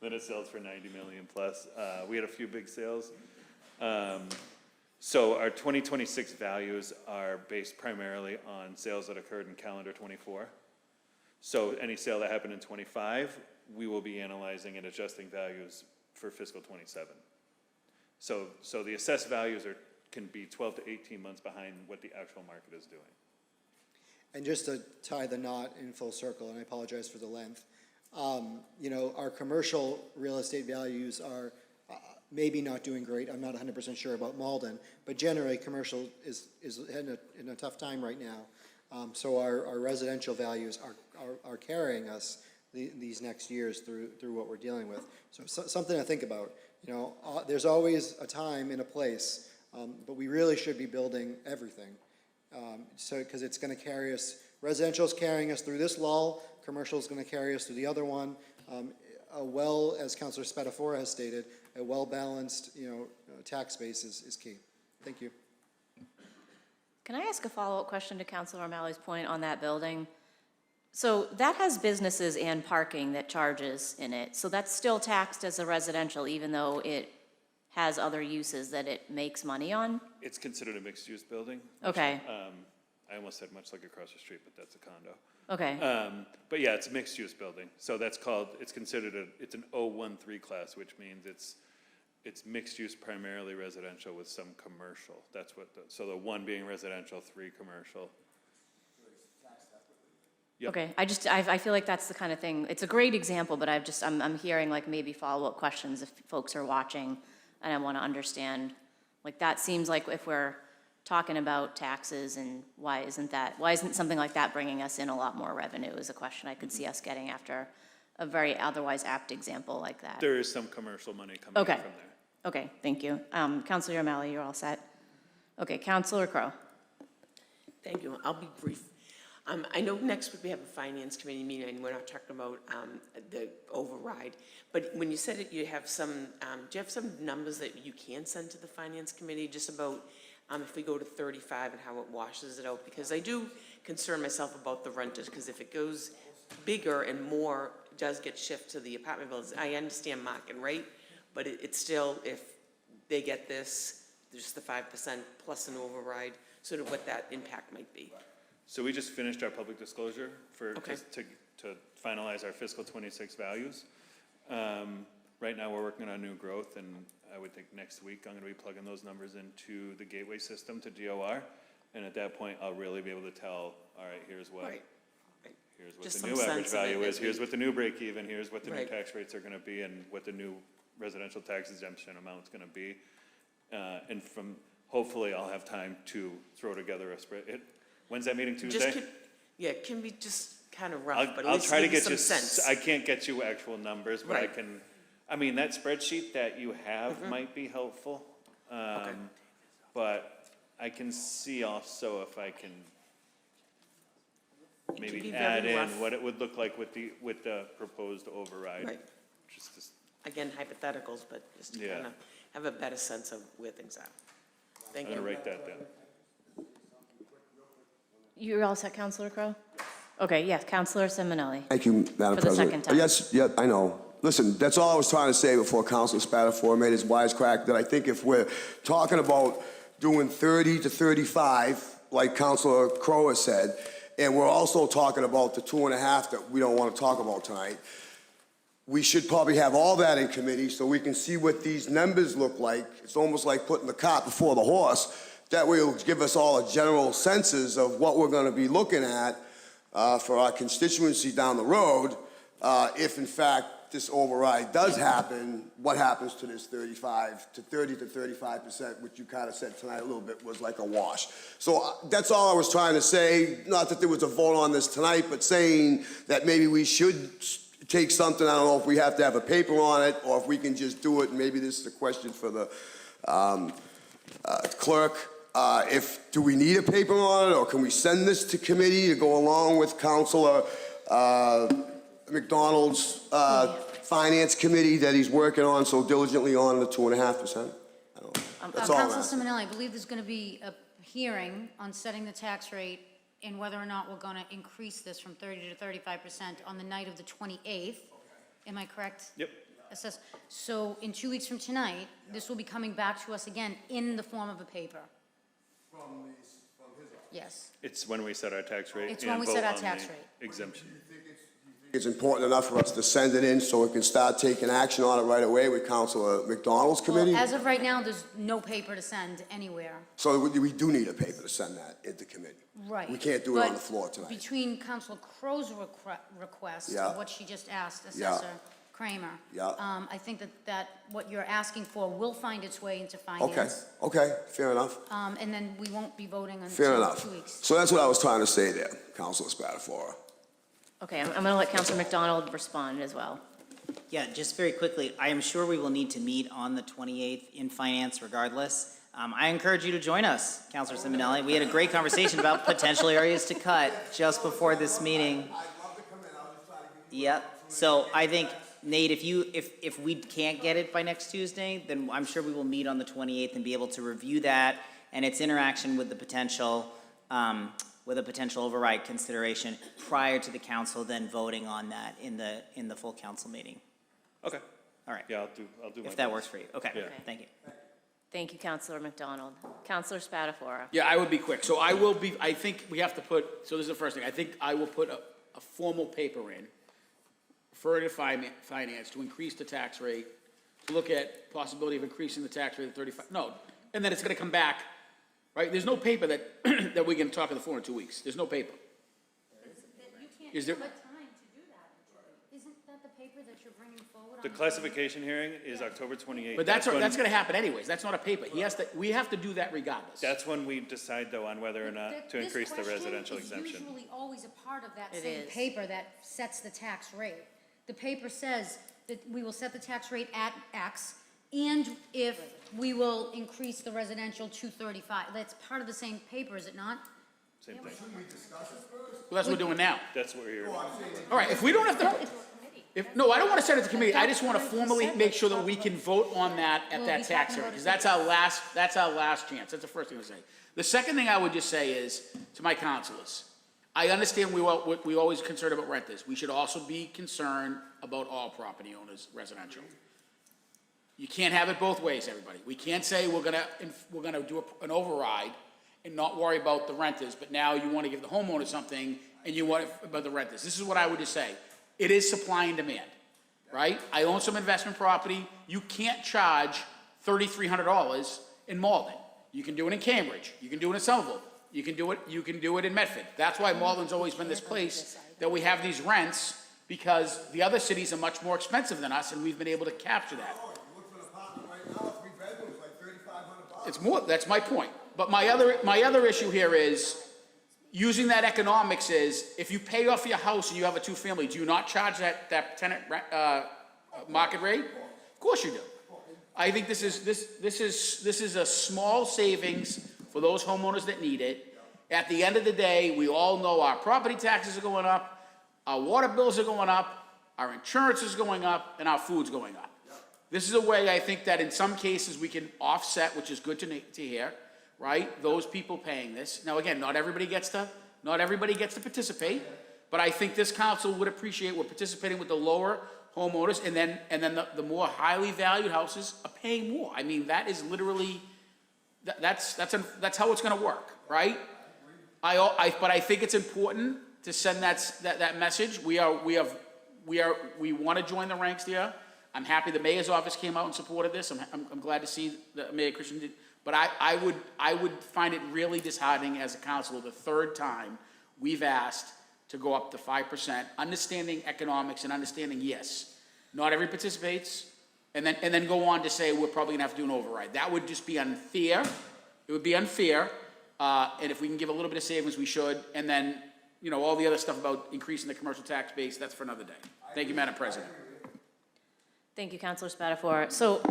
Then it sells for 90 million plus. We had a few big sales. So our 2026 values are based primarily on sales that occurred in calendar '24. So any sale that happened in '25, we will be analyzing and adjusting values for fiscal '27. So the assessed values can be 12 to 18 months behind what the actual market is doing. And just to tie the knot in full circle, and I apologize for the length, you know, our commercial real estate values are maybe not doing great. I'm not 100% sure about Malden, but generally, commercial is in a tough time right now. So our residential values are carrying us these next years through what we're dealing with. So something to think about. You know, there's always a time and a place, but we really should be building everything. So, because it's going to carry us, residential's carrying us through this lull, commercial's going to carry us through the other one. As Councilor Spatafora has stated, a well-balanced, you know, tax base is key. Thank you. Can I ask a follow-up question to Councilor O'Malley's point on that building? So that has businesses and parking that charges in it, so that's still taxed as a residential, even though it has other uses that it makes money on? It's considered a mixed-use building. Okay. I almost said much like across the street, but that's a condo. Okay, But yeah, it's a mixed-use building, so it's considered it's an 013 class, which means it's mixed-use, primarily residential with some commercial. That's so the 1 being residential, 3 commercial. Yep. okay, I feel like that's the kind of thing, it's a great example, but I'm hearing like maybe follow-up questions if folks are watching, and I want to understand, like that seems like if we're talking about taxes and why isn't something like that bringing us in a lot more revenue is a question I could see us getting after a very otherwise apt example like that. There is some commercial money coming in Okay. from there. Okay, thank you. Councilor O'Malley, you're all set? Okay, Councilor Crowe. Thank you. I'll be brief. I know next week we have a finance committee meeting, and we're not talking about the override. But when you said it, you have some, do you have some numbers that you can send to the finance committee just about if we go to 35 and how it washes it out? Because I do concern myself about the renters, because if it goes bigger and more does get shifted to the apartment buildings, I understand market rate, but it's still, if they get this, there's the 5% plus an override, sort of what that impact might be. So we just finished our public disclosure Okay. to finalize our fiscal '26 values. Right now, we're working on new growth, and I would think next week, I'm gonna be plugging those numbers into the gateway system to DOR. And at that point, I'll really be able to tell, all right, here's what Right. Just the some new average sense of it value as is, here's what the new break even, here's what the new Right. tax rates are gonna be, and what the new residential tax exemption amount's gonna be. And hopefully I'll have time to throw together a spread. When's that meeting, Tuesday? It can be just kind of rough, but at I'll least try to give you get some you, sense. I can't get you actual numbers, but I Right. can, I mean, that spreadsheet that you have might be helpful. But I can see also if I can It can be maybe very add in rough. what it would look like with the proposed override. Right. Just to Again, hypotheticals, but just to Yeah. kind of have a better sense of where things are. Thank I'm you. gonna write that down. You're all set, Councilor Crowe? Okay, yes, Councilor Simonelli. Thank you, Madam For the President. second time. Yes, yeah, I know. Listen, that's all I was trying to say before Councilor Spatafora made his wisecrack, that I think if we're talking about doing 30 to 35, like Councilor Crowe has said, and we're also talking about the 2.5 that we don't want to talk about tonight, we should probably have all that in committee so we can see what these numbers look like. It's almost like putting the cart before the horse. That way it'll give us all a general senses of what we're going to be looking at for our constituency down the road. If in fact this override does happen, what happens to this 30 to 35%, which you kind of said tonight a little bit was like a wash. So that's all I was trying to say. Not that there was a vote on this tonight, but saying that maybe we should take something. I don't know if we have to have a paper on it or if we can just do it. And maybe this is a question for the clerk. Do we need a paper on it, or can we send this to committee to go along with Councilor McDonald's, Finance Committee that he's working on so diligently on the 2.5%. That's all I'm Council asking. Simonelli, I believe there's going to be a hearing on setting the tax rate and whether or not we're going to increase this from 30 to 35% on the night of the 28th. Am I correct? Yep. So in 2 weeks from tonight, this will be coming back to us again in the form of a paper. From his Yes. It's when we set our tax rate. It's when and we vote set our on tax the rate. Exemption. It's important enough for us to send it in so we can start taking action on it right away with Councilor McDonald's committee? Well, as of right now, there's no paper to send anywhere. So we do need a paper to send that into committee. Right. We can't do it on But the floor tonight. Between Council Crow's request, Yeah. and what she just asked Yeah. Assessor Kramer. Yeah. I think that what you're asking for will find its way into Okay, finance. okay, fair enough, And then we won't be voting fair until enough. 2 weeks. So that's what I was trying to say there, Councilor Spatafora. Okay, I'm going to let Councilor McDonald respond as well. Yeah, just very quickly, I am sure we will need to meet on the 28th in finance regardless. I encourage you to join us, Councilor Simonelli. We had a great conversation about potential areas to cut just before this meeting. I'd love to come in, I was just trying to give you. Yep, so I think, Nate, if we can't get it by next Tuesday, then I'm sure we will meet on the 28th and be able to review that and its interaction with the potential, override consideration prior to the council then voting on that in the full council meeting. Okay. All right, Yeah, I'll do my if that best. works for you. Okay, Yeah. thank you. Thank you, Councilor McDonald. Councilor Spatafora. Yeah, I would be quick. So I think we have to put, so this is the first thing. I think I will put a formal paper in, refer to finance to increase the tax rate, to look at possibility of increasing the tax rate to 35, no, and then it's gonna come back, right? There's no paper that, that we can talk on the floor in 2 weeks. There's no paper. Is there- time to do that. Isn't that the paper that you're bringing forward? The classification hearing is October 28th. But that's when- gonna happen anyways. That's not a paper. We have to do that regardless. That's when we decide though on whether or not to increase the residential exemption. This question is usually always a part of that It same is. paper that sets the tax rate. The paper says that we will set the tax rate at X, and if we will increase the residential to 35. That's part of the same paper, is it not? Same thing. Well, that's what we're doing now. That's what we're. All right, if we don't have to, no, I don't want to send it to committee. I just want to formally make sure that we can vote on that at We'll that be tax talking rate, about because it. that's our last chance. That's the first thing to say. The second thing I would just say is, to my councilors, I understand we always concerned about renters. We should also be concerned about all property owners, residential. You can't have it both ways, everybody. We can't say we're gonna do an override and not worry about the renters, but now you want to give the homeowner something and you want it about the renters. This is what I would just say. It is supply and demand, right? I own some investment property. You can't charge $3,300 in Malden. You can do it in Cambridge. You can do it in Somerville. You can do it in Medford. That's why Malden's always been this place that we have these rents, because the other cities are much more expensive than us, and we've been able to capture that. Oh, you look for an apartment right now, 3 bedrooms, like $3,500. It's more, that's my point. But my other issue here is, using that economics is, if you pay off your house and you have a two-family, do you not charge that tenant market rate? Of course you do. I think this is a small savings for those homeowners that need it. At the end of the day, we all know our property taxes are going up, our water bills are going up, our insurance is going up, and our food's going up. This is a way, I think, that in some cases we can offset, which is good to hear, right? Those people paying this. Now, again, not everybody gets to participate, but I think this council would appreciate we're participating with the lower homeowners, and then the more highly valued houses are paying more. I mean, that is literally, that's how it's gonna work, right? But I think it's important to send that message. We wanna join the ranks there. I'm happy the mayor's office came out and supported this. I'm glad to see that Mayor Christian did. But I would find it really disheartening as a council, the third time we've asked to go up to 5%, understanding economics and understanding, yes, not everybody participates, and then go on to say we're probably gonna have to do an override. That would just be unfair. It would be unfair, and if we can give a little bit of savings, we should, and then, all the other stuff about increasing the commercial tax base, that's for another day. Thank you, Madam President. Thank you, Councilor Spatafora. So,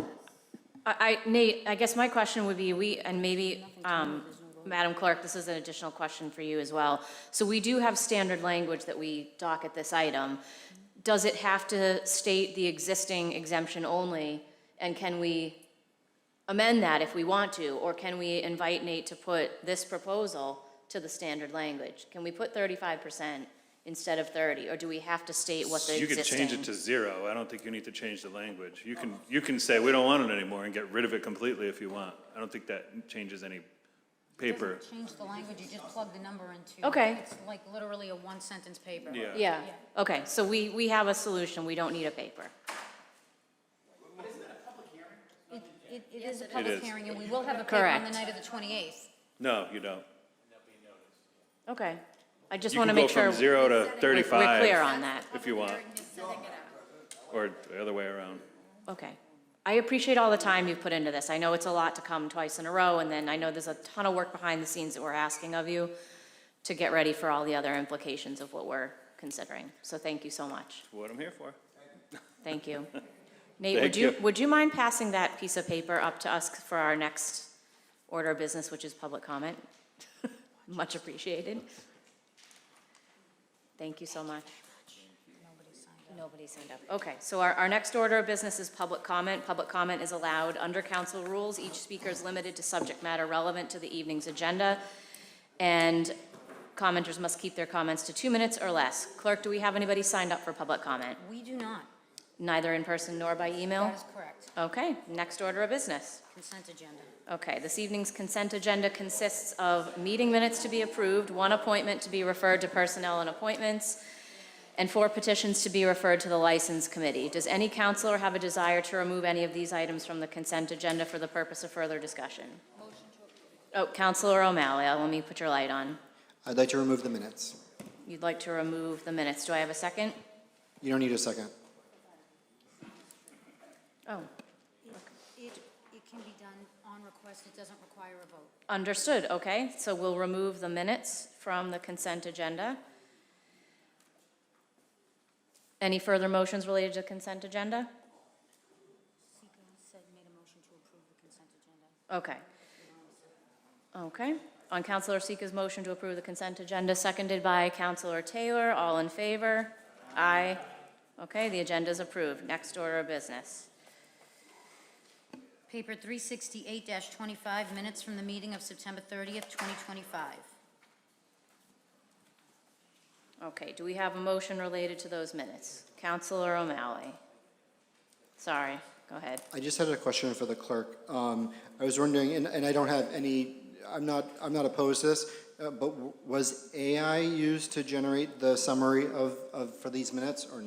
Nate, I guess my question would be, and maybe, Madam Clerk, this is an additional question for you as well. So we do have standard language that we docket this item. does it have to state the existing exemption only? And can we amend that if we want to? Or can we invite Nate to put this proposal to the standard language? Can we put 35% instead of 30? Or do we have to state what the You could existing? change it to 0. I don't think you need to change the language. You can say, we don't want it anymore, and get rid of it completely if you want. I don't think that changes any paper. Doesn't change the language, you just plug the number into. Okay. It's like literally a one-sentence paper. Yeah. Yeah, okay, so we have a solution, we don't need a paper. It is a public is. hearing, and we will have a paper on the Correct. night of the 28th. No, you don't. Okay, I just You want to can go make sure from 0 to 35. we're clear on that. If you want. Or the other way around. Okay. I appreciate all the time you've put into this. I know it's a lot to come twice in a row, and then I know there's a ton of work behind the scenes that we're asking of you to get ready for all the other implications of what we're considering. So thank you so much. That's what I'm here for. Thank you. Nate, Thank would you mind passing that piece of paper up to us for our next order of business, which is public comment? Much appreciated. Thank you so much. Nobody signed up. Okay, so our next order of business is public comment. Public comment is allowed under council rules. Each speaker is limited to subject matter relevant to the evening's agenda, and commenters must keep their comments to 2 minutes or less. Clerk, do we have anybody signed up for public comment? We do not. Neither in person nor by email? That is correct. Okay, next order of business. Consent agenda. Okay, this evening's consent agenda consists of meeting minutes to be approved, 1 appointment to be referred to personnel and appointments, and 4 petitions to be referred to the License Committee. Does any counselor have a desire to remove any of these items from the consent agenda for the purpose of further discussion? Oh, Counselor O'Malley, let me put your light on. I'd like to remove the minutes. You'd like to remove the minutes. Do I have a second? You don't need a second. Oh, It can be done on request, it doesn't require a vote. understood, okay. So we'll remove the minutes from the consent agenda. Any further motions related to the consent agenda? Sika said, made a motion to approve the consent agenda. Okay. Okay. On Councilor Sika's motion to approve the consent agenda, seconded by Councilor Taylor, all in favor? Aye. Okay, the agenda is approved. Next order of business. Paper 368-25, minutes from the meeting of September 30th, 2025. Okay, do we have a motion related to those minutes? Councilor O'Malley. Sorry, go ahead. I just had a question for the clerk. I was wondering, and I don't have any, I'm not opposed to this, but was AI used to generate the summary for these minutes, or?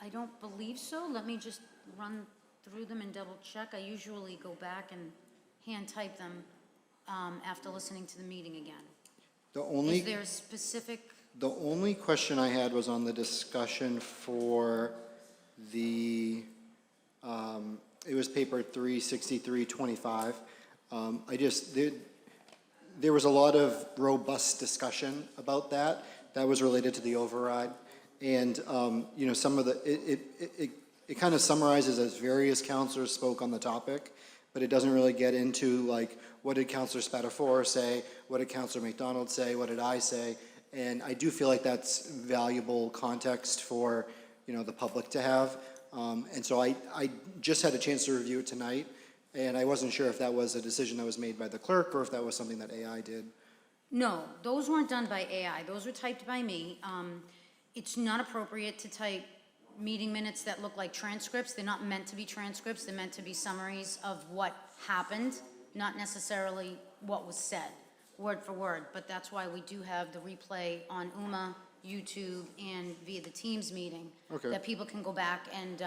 I don't believe so. Let me just run through them and double check. I usually go back and hand type them after listening to the meeting again. Is there a specific? The only question I had was on the discussion for the, it was paper 36325. There was a lot of robust discussion about that. That was related to the override. And, you know, some of the, it kind of summarizes as various counselors spoke on the topic, but it doesn't really get into, like, what did Counselor Spatafor say? What did Counselor McDonald say? What did I say? And I do feel like that's valuable context for, you know, the public to have. And so I just had a chance to review it tonight, and I wasn't sure if that was a decision that was made by the clerk or if that was something that AI did. No, those weren't done by AI. Those were typed by me. It's not appropriate to type meeting minutes that look like transcripts. They're not meant to be transcripts. They're meant to be summaries of what happened, not necessarily what was said, word for word. But that's why we do have the replay on UMA, YouTube, and via the Teams meeting. Okay. That people can go back and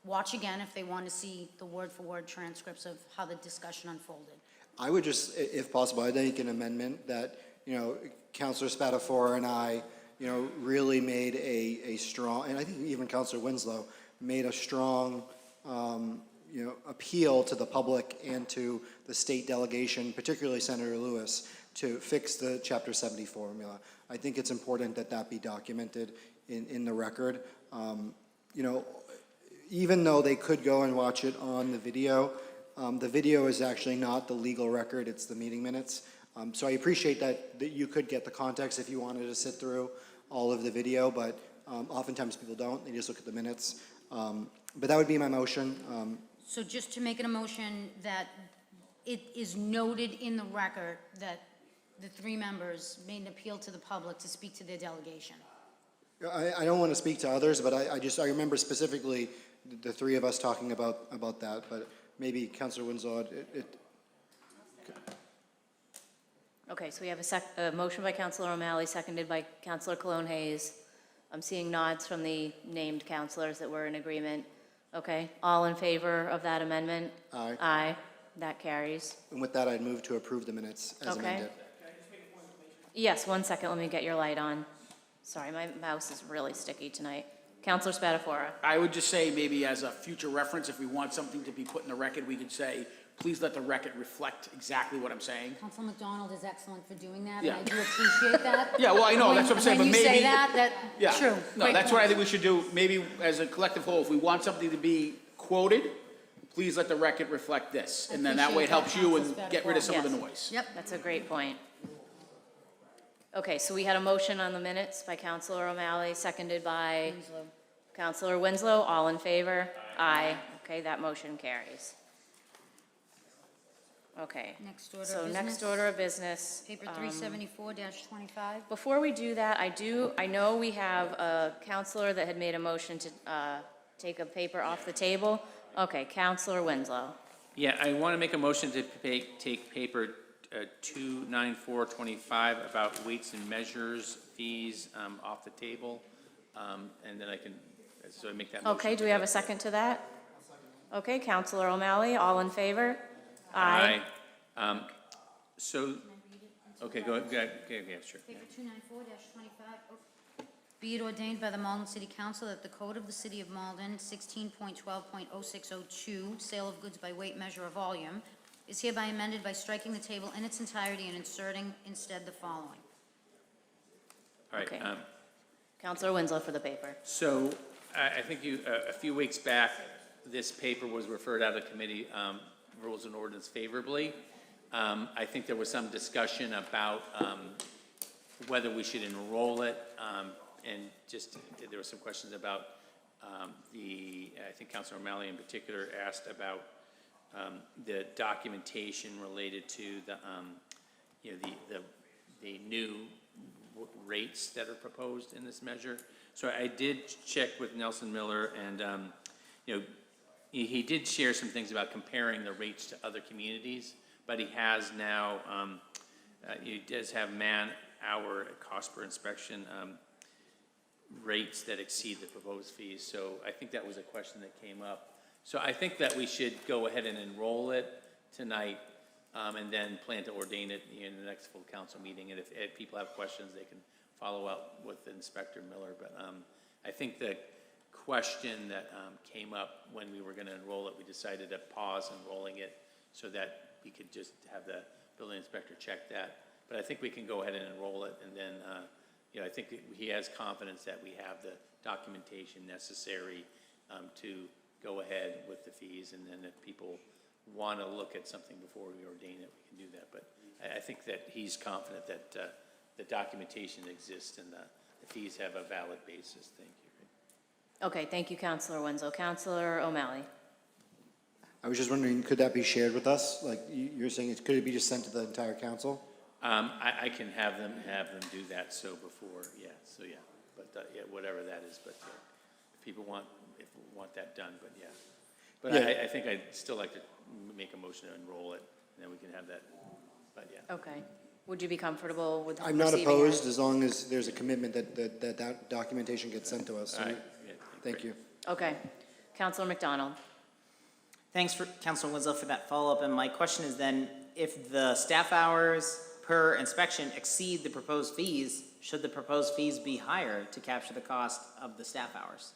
watch again if they want to see the word-for-word transcripts of how the discussion unfolded. I would just, if possible, I'd make an amendment that, you know, Counselor Spatafor and I, you know, really made a strong, and I think even Counselor Winslow made a strong, you know, appeal to the public and to the state delegation, particularly Senator Lewis, to fix the Chapter 70 formula. I think it's important that that be documented in the record. You know, even though they could go and watch it on the video is actually not the legal record, it's the meeting minutes. So I appreciate that you could get the context if you wanted to sit through all of the video, but Oftentimes people don't, they just look at the minutes. But that would be my motion. So just to make it a motion that it is noted in the record that the three members made an appeal to the public to speak to their delegation. I don't want to speak to others, but I remember specifically the three of us talking about that, but maybe Councilor Winslow, Okay, so we have a motion by Councilor O'Malley, seconded by Councilor Cologne Hayes. I'm seeing nods from the named councilors that were in agreement. Okay, all in favor of that amendment? Aye. Aye, that carries. And with that, I'd move to approve the minutes as Okay. amended. Yes, 1 second, let me get your light on. Sorry, my mouse is really sticky tonight. Councilor Spatafora. I would just say maybe as a future reference, if we want something to be put in the record, we could say, please let the record reflect exactly what I'm saying. Council McDonald is excellent for doing that, Yeah. and I do appreciate that. Yeah, well, I know, that's what I'm saying, but When you say maybe- that, Yeah. true. No, Great that's what I point. think we should do, maybe as a collective whole, if we want something to be quoted, please let the record reflect this. And then that way it helps you and get rid of some of the Yes. noise. Yep. That's a great point. Okay, so we had a motion on the minutes by Councilor O'Malley, seconded by Winslow. Councilor Winslow. All in favor? Aye. Okay, that motion carries. Okay. Next order of So next business. order of business. Paper 374-25. Before we do that, I know we have a counselor that had made a motion to take a paper off the table. Okay, Councilor Winslow. Yeah, I want to make a motion to take paper 29425 about weights and measures fees off the table. And then I can, so I make that motion. Okay, do we have a second to that? Okay, Councilor O'Malley, all in favor? Aye. So, okay, go ahead, yeah, sure. Paper 294-25. Be it ordained by the Malden City Council that the Code of the City of Malden, 16.12.0602, sale of goods by weight, measure, or volume, is hereby amended by striking the table in its entirety and inserting instead the following. All right. Okay. Counselor Winslow for the paper. So I think a few weeks back, this paper was referred out of committee, Rules and Ordinance favorably. I think there was some discussion about whether we should enroll it, and just, there were some questions about I think Councilor O'Malley in particular asked about the documentation related to the, the new rates that are proposed in this measure. So I did check with Nelson Miller, and he did share some things about comparing the rates to other communities, but he has now, he does have man-hour cost per inspection rates that exceed the proposed fees. So I think that was a question that came up. So I think that we should go ahead and enroll it tonight, and then plan to ordain it in the next full council meeting. And if people have questions, they can follow up with Inspector Miller. But I think the question that came up when we were going to enroll it, we decided to pause enrolling it so that we could just have the building inspector check that. But I think we can go ahead and enroll it, and then I think he has confidence that we have the documentation necessary to go ahead with the fees, and then if people want to look at something before we ordain it, we can do that. But I think that he's confident that the documentation exists and the fees have a valid basis. Thank you. Okay, thank you, Counselor Winslow. Counselor O'Malley. I was just wondering, could that be shared with us? Like, you're saying, could it be just sent to the entire council? I can have them do that, so before, but whatever that is, but if people want that done, but yeah. But Yeah. I think I'd still like to make a motion to enroll it, and then we can have that, but yeah. Okay. Would you be comfortable with I'm not receiving it? opposed, as long as there's a commitment that documentation gets sent to us. So All right. Yeah, thank great. you. Okay. Counselor McDonald. Thanks for Councilor Winslow for that follow-up, and my question is then, if the staff hours per inspection exceed the proposed fees, should the proposed fees be higher to capture the cost of the staff hours?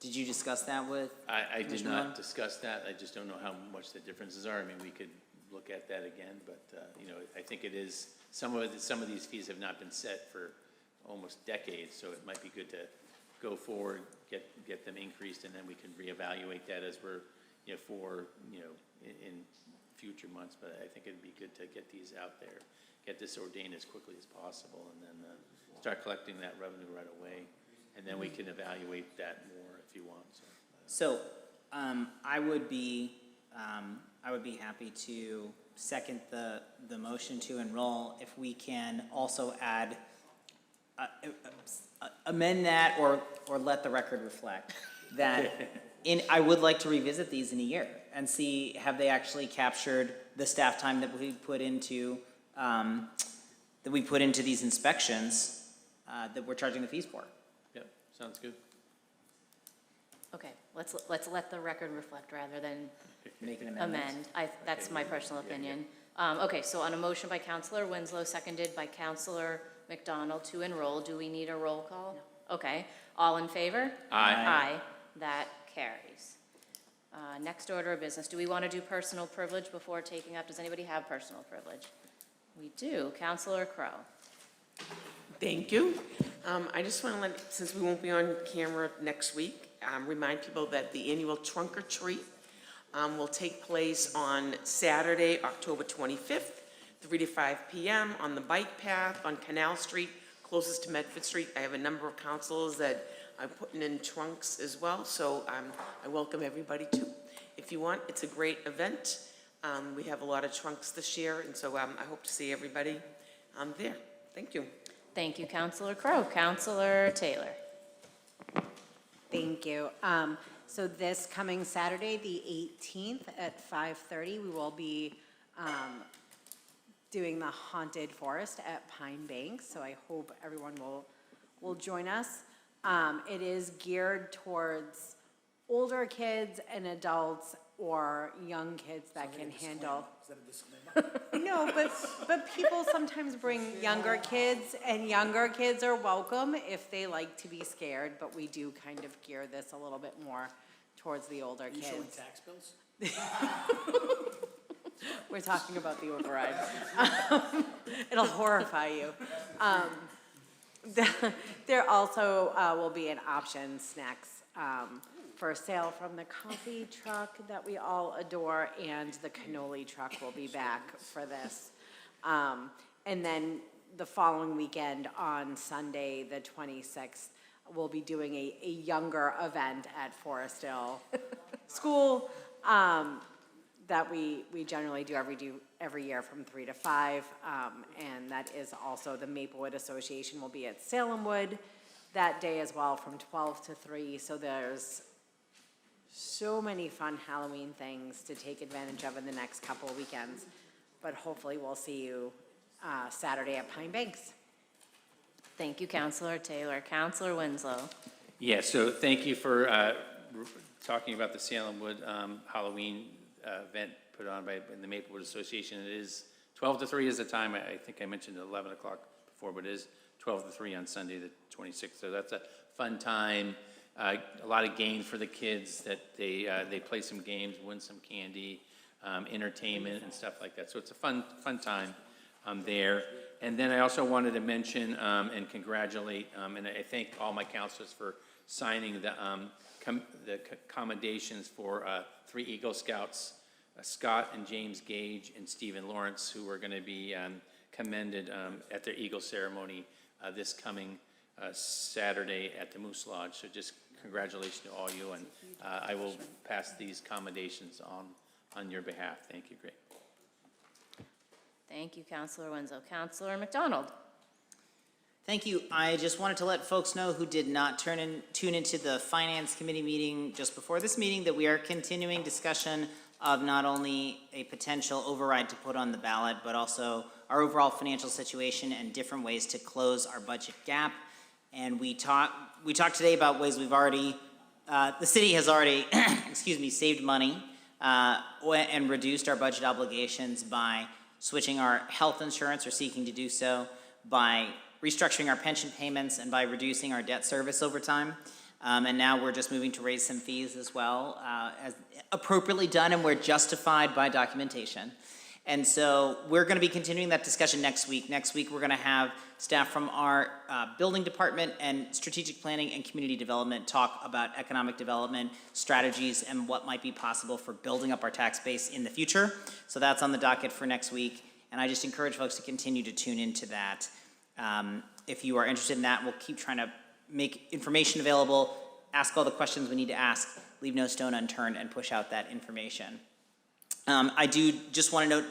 Did you discuss that with? I did Commissioner not Miller? discuss that. I just don't know how much the differences are. I mean, we could look at that again, but, I think it is, some of these fees have not been set for almost decades, so it might be good to go forward, get them increased, and then we can reevaluate that as we're, in future months. But I think it'd be good to get these out there, get this ordained as quickly as possible, and then start collecting that revenue right away. and then we can evaluate that more if you want, so. So, I would be happy to second the motion to enroll if we can also add, amend that or let the record reflect that I would like to revisit these in a year and see, have they actually captured the staff time that we put into, these inspections, that we're charging the fees for. Yep, sounds good. Okay, let's let the record reflect rather than Make an amendment. amend. That's my personal opinion. Okay, so on a motion by Counselor Winslow, seconded by Counselor McDonald to enroll, do we need a roll call? No. Okay, all in favor? Aye. Aye, that carries. Next order of business, do we want to do personal privilege before taking up, does anybody have personal privilege? We do. Counselor Crowe. Thank you. I just want to let, since we won't be on camera next week, remind people that the annual trunk or treat will take place on Saturday, October 25th, 3 to 5 p.m. on the bike path on Canal Street, closest to Medford Street. I have a number of councils that are putting in trunks as well, so I welcome everybody too. If you want, it's a great event. We have a lot of trunks this year, and so I hope to see everybody there. Thank you. Thank you, Counselor Crowe. Counselor Taylor. Thank you. So this coming Saturday, the 18th at 5:30, we will be doing the Haunted Forest at Pine Bank. So I hope everyone will join us. It is geared towards older kids and adults or young kids that can handle. No, but people sometimes bring younger kids, and younger kids are welcome if they like to be scared, but we do kind of gear this a little bit more towards the older kids. You showing tax bills? We're talking about the override. It'll horrify you. There also will be an option snacks for sale from the coffee truck that we all adore, and the cannoli truck will be back for this. And then the following weekend on Sunday, the 26th, we'll be doing a younger event at Forest Hill School that we generally do every year from 3 to 5. And that is also the Maplewood Association will be at Salem Wood that day as well from 12 to 3. So there's so many fun Halloween things to take advantage of in the next couple of weekends. But hopefully we'll see you Saturday at Pine Banks. Thank you, Counselor Taylor. Counselor Winslow. Yeah, so thank you for talking about the Salem Wood Halloween event put on by the Maplewood Association. It is 12 to 3 is the time. I think I mentioned 11 o'clock before, but it is 12 to 3 on Sunday the 26th. So that's a fun time. A lot of gain for the kids that they play some games, win some candy, entertainment and stuff like that. So it's a fun time there. And then I also wanted to mention and congratulate, and I thank all my counselors for signing the commendations for 3 Eagle Scouts, Scott and James Gage and Stephen Lawrence, who are going to be commended at their Eagle ceremony this coming Saturday at the Moose Lodge. So just congratulations to all you, and I will pass these commendations on your behalf. Thank you. Great. Thank you, Counselor Winslow. Counselor McDonald. Thank you. I just wanted to let folks know who did not tune into the Finance Committee meeting just before this meeting that we are continuing discussion of not only a potential override to put on the ballot, but also our overall financial situation and different ways to close our budget gap. And we talked today about ways we've already, the city has already, saved money and reduced our budget obligations by switching our health insurance or seeking to do so, by restructuring our pension payments, and by reducing our debt service over time. And now we're just moving to raise some fees as well, as appropriately done, and we're justified by documentation. And so we're going to be continuing that discussion next week. Next week, we're going to have staff from our building department and strategic planning and community development talk about economic development strategies and what might be possible for building up our tax base in the future. So that's on the docket for next week. And I just encourage folks to continue to tune into that. If you are interested in that, we'll keep trying to make information available, ask all the questions we need to ask, leave no stone unturned, and push out that information. I do just want to note,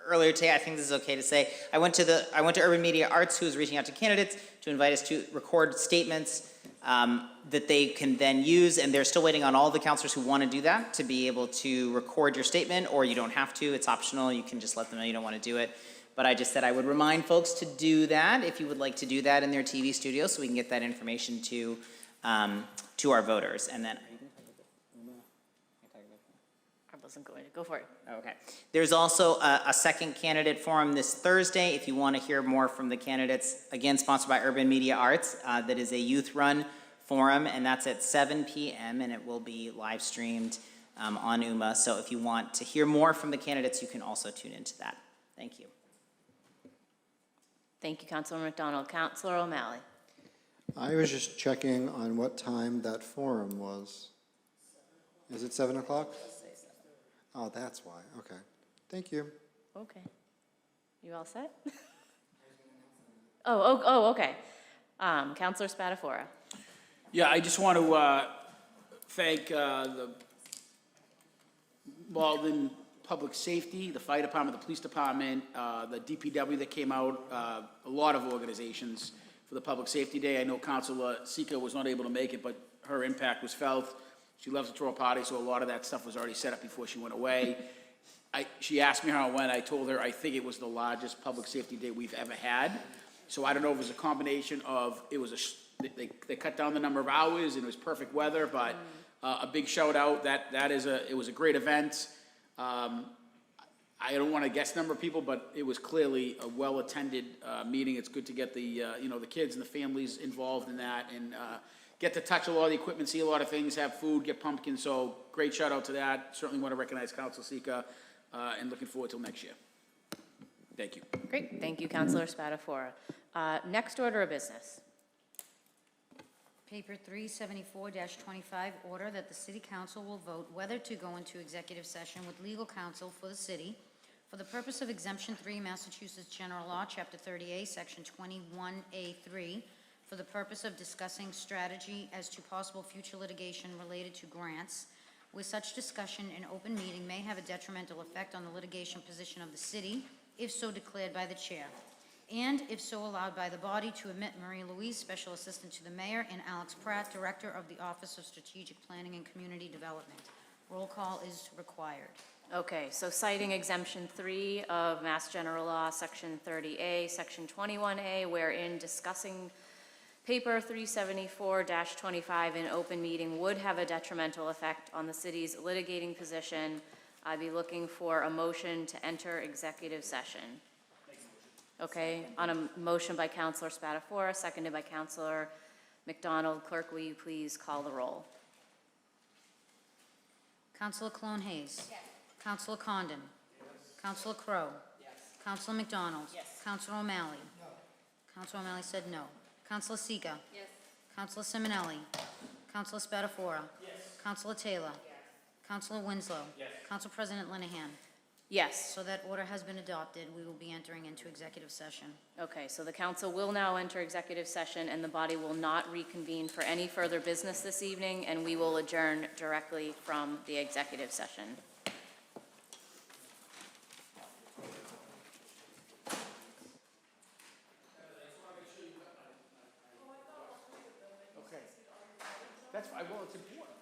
earlier today, I think this is okay to say, I went to Urban Media Arts, who is reaching out to candidates to invite us to record statements that they can then use, and they're still waiting on all the counselors who want to do that to be able to record your statement, or you don't have to, it's optional, you can just let them know you don't want to do it. But I just said I would remind folks to do that if you would like to do that in their TV studio, so we can get that information to our voters. And then, I wasn't going to, go for it. okay. There's also a second candidate forum this Thursday. If you want to hear more from the candidates, again, sponsored by Urban Media Arts, that is a youth-run forum, and that's at 7 p.m., and it will be live streamed on UMA. So if you want to hear more from the candidates, you can also tune into that. Thank you. Thank you, Councilor McDonald. Councilor O'Malley. I was just checking on what time that forum was. Is it 7 o'clock? Oh, that's why. Okay. Thank you. Okay. You all set? Oh, okay. Councilor Spatafora. Yeah, I just want to thank the Malden Public Safety, the Fire Department, the Police Department, the DPW that came out, a lot of organizations for the Public Safety Day. I know Councilor Sika was not able to make it, but her impact was felt. She loves to throw a party, so a lot of that stuff was already set up before she went away. She asked me how it went. I told her I think it was the largest Public Safety Day we've ever had. So I don't know if it was a combination of, they cut down the number of hours and it was perfect weather, but a big shout out, it was a great event. I don't want to guess number of people, but it was clearly a well-attended meeting. It's good to get the kids and the families involved in that, and get to touch a lot of the equipment, see a lot of things, have food, get pumpkins. So great shout out to that. Certainly want to recognize Council Sika, and looking forward till next year. Thank you. Great. Thank you, Councilor Spatafora. Next order of business. Paper 374-25, order that the City Council will vote whether to go into executive session with legal counsel for the city for the purpose of Exemption 3, Massachusetts General Law, Chapter 30A, Section 21A3, for the purpose of discussing strategy as to possible future litigation related to grants, where such discussion in open meeting may have a detrimental effect on the litigation position of the city, if so declared by the chair, and if so allowed by the body, to admit Marie Louise, Special Assistant to the Mayor, and Alex Pratt, Director of the Office of Strategic Planning and Community Development. Roll call is required. Okay, so citing Exemption 3 of Mass General Law, Section 30A, Section 21A, wherein discussing Paper 374-25 in open meeting would have a detrimental effect on the city's litigating position, I'd be looking for a motion to enter executive session. Okay, on a motion by Councilor Spatafora, seconded by Councilor McDonald. Clerk, will you please call the roll? Councilor Clone Hayes. Yes. Councilor Condon. Yes. Councilor Crowe. Yes. Councilor McDonald. Yes. Councilor O'Malley. No. Councilor O'Malley said no. Councilor Sika. Yes. Councilor Simonelli. Councilor Spatafora. Yes. Councilor Taylor. Yes. Councilor Winslow. Yes. Council President Linehan. Yes. So that order has been adopted. We will be entering into executive session. Okay, so the council will now enter executive session, and the body will not reconvene for any further business this evening, and we will adjourn directly from the executive session. Okay. That's fine. Well, it's important.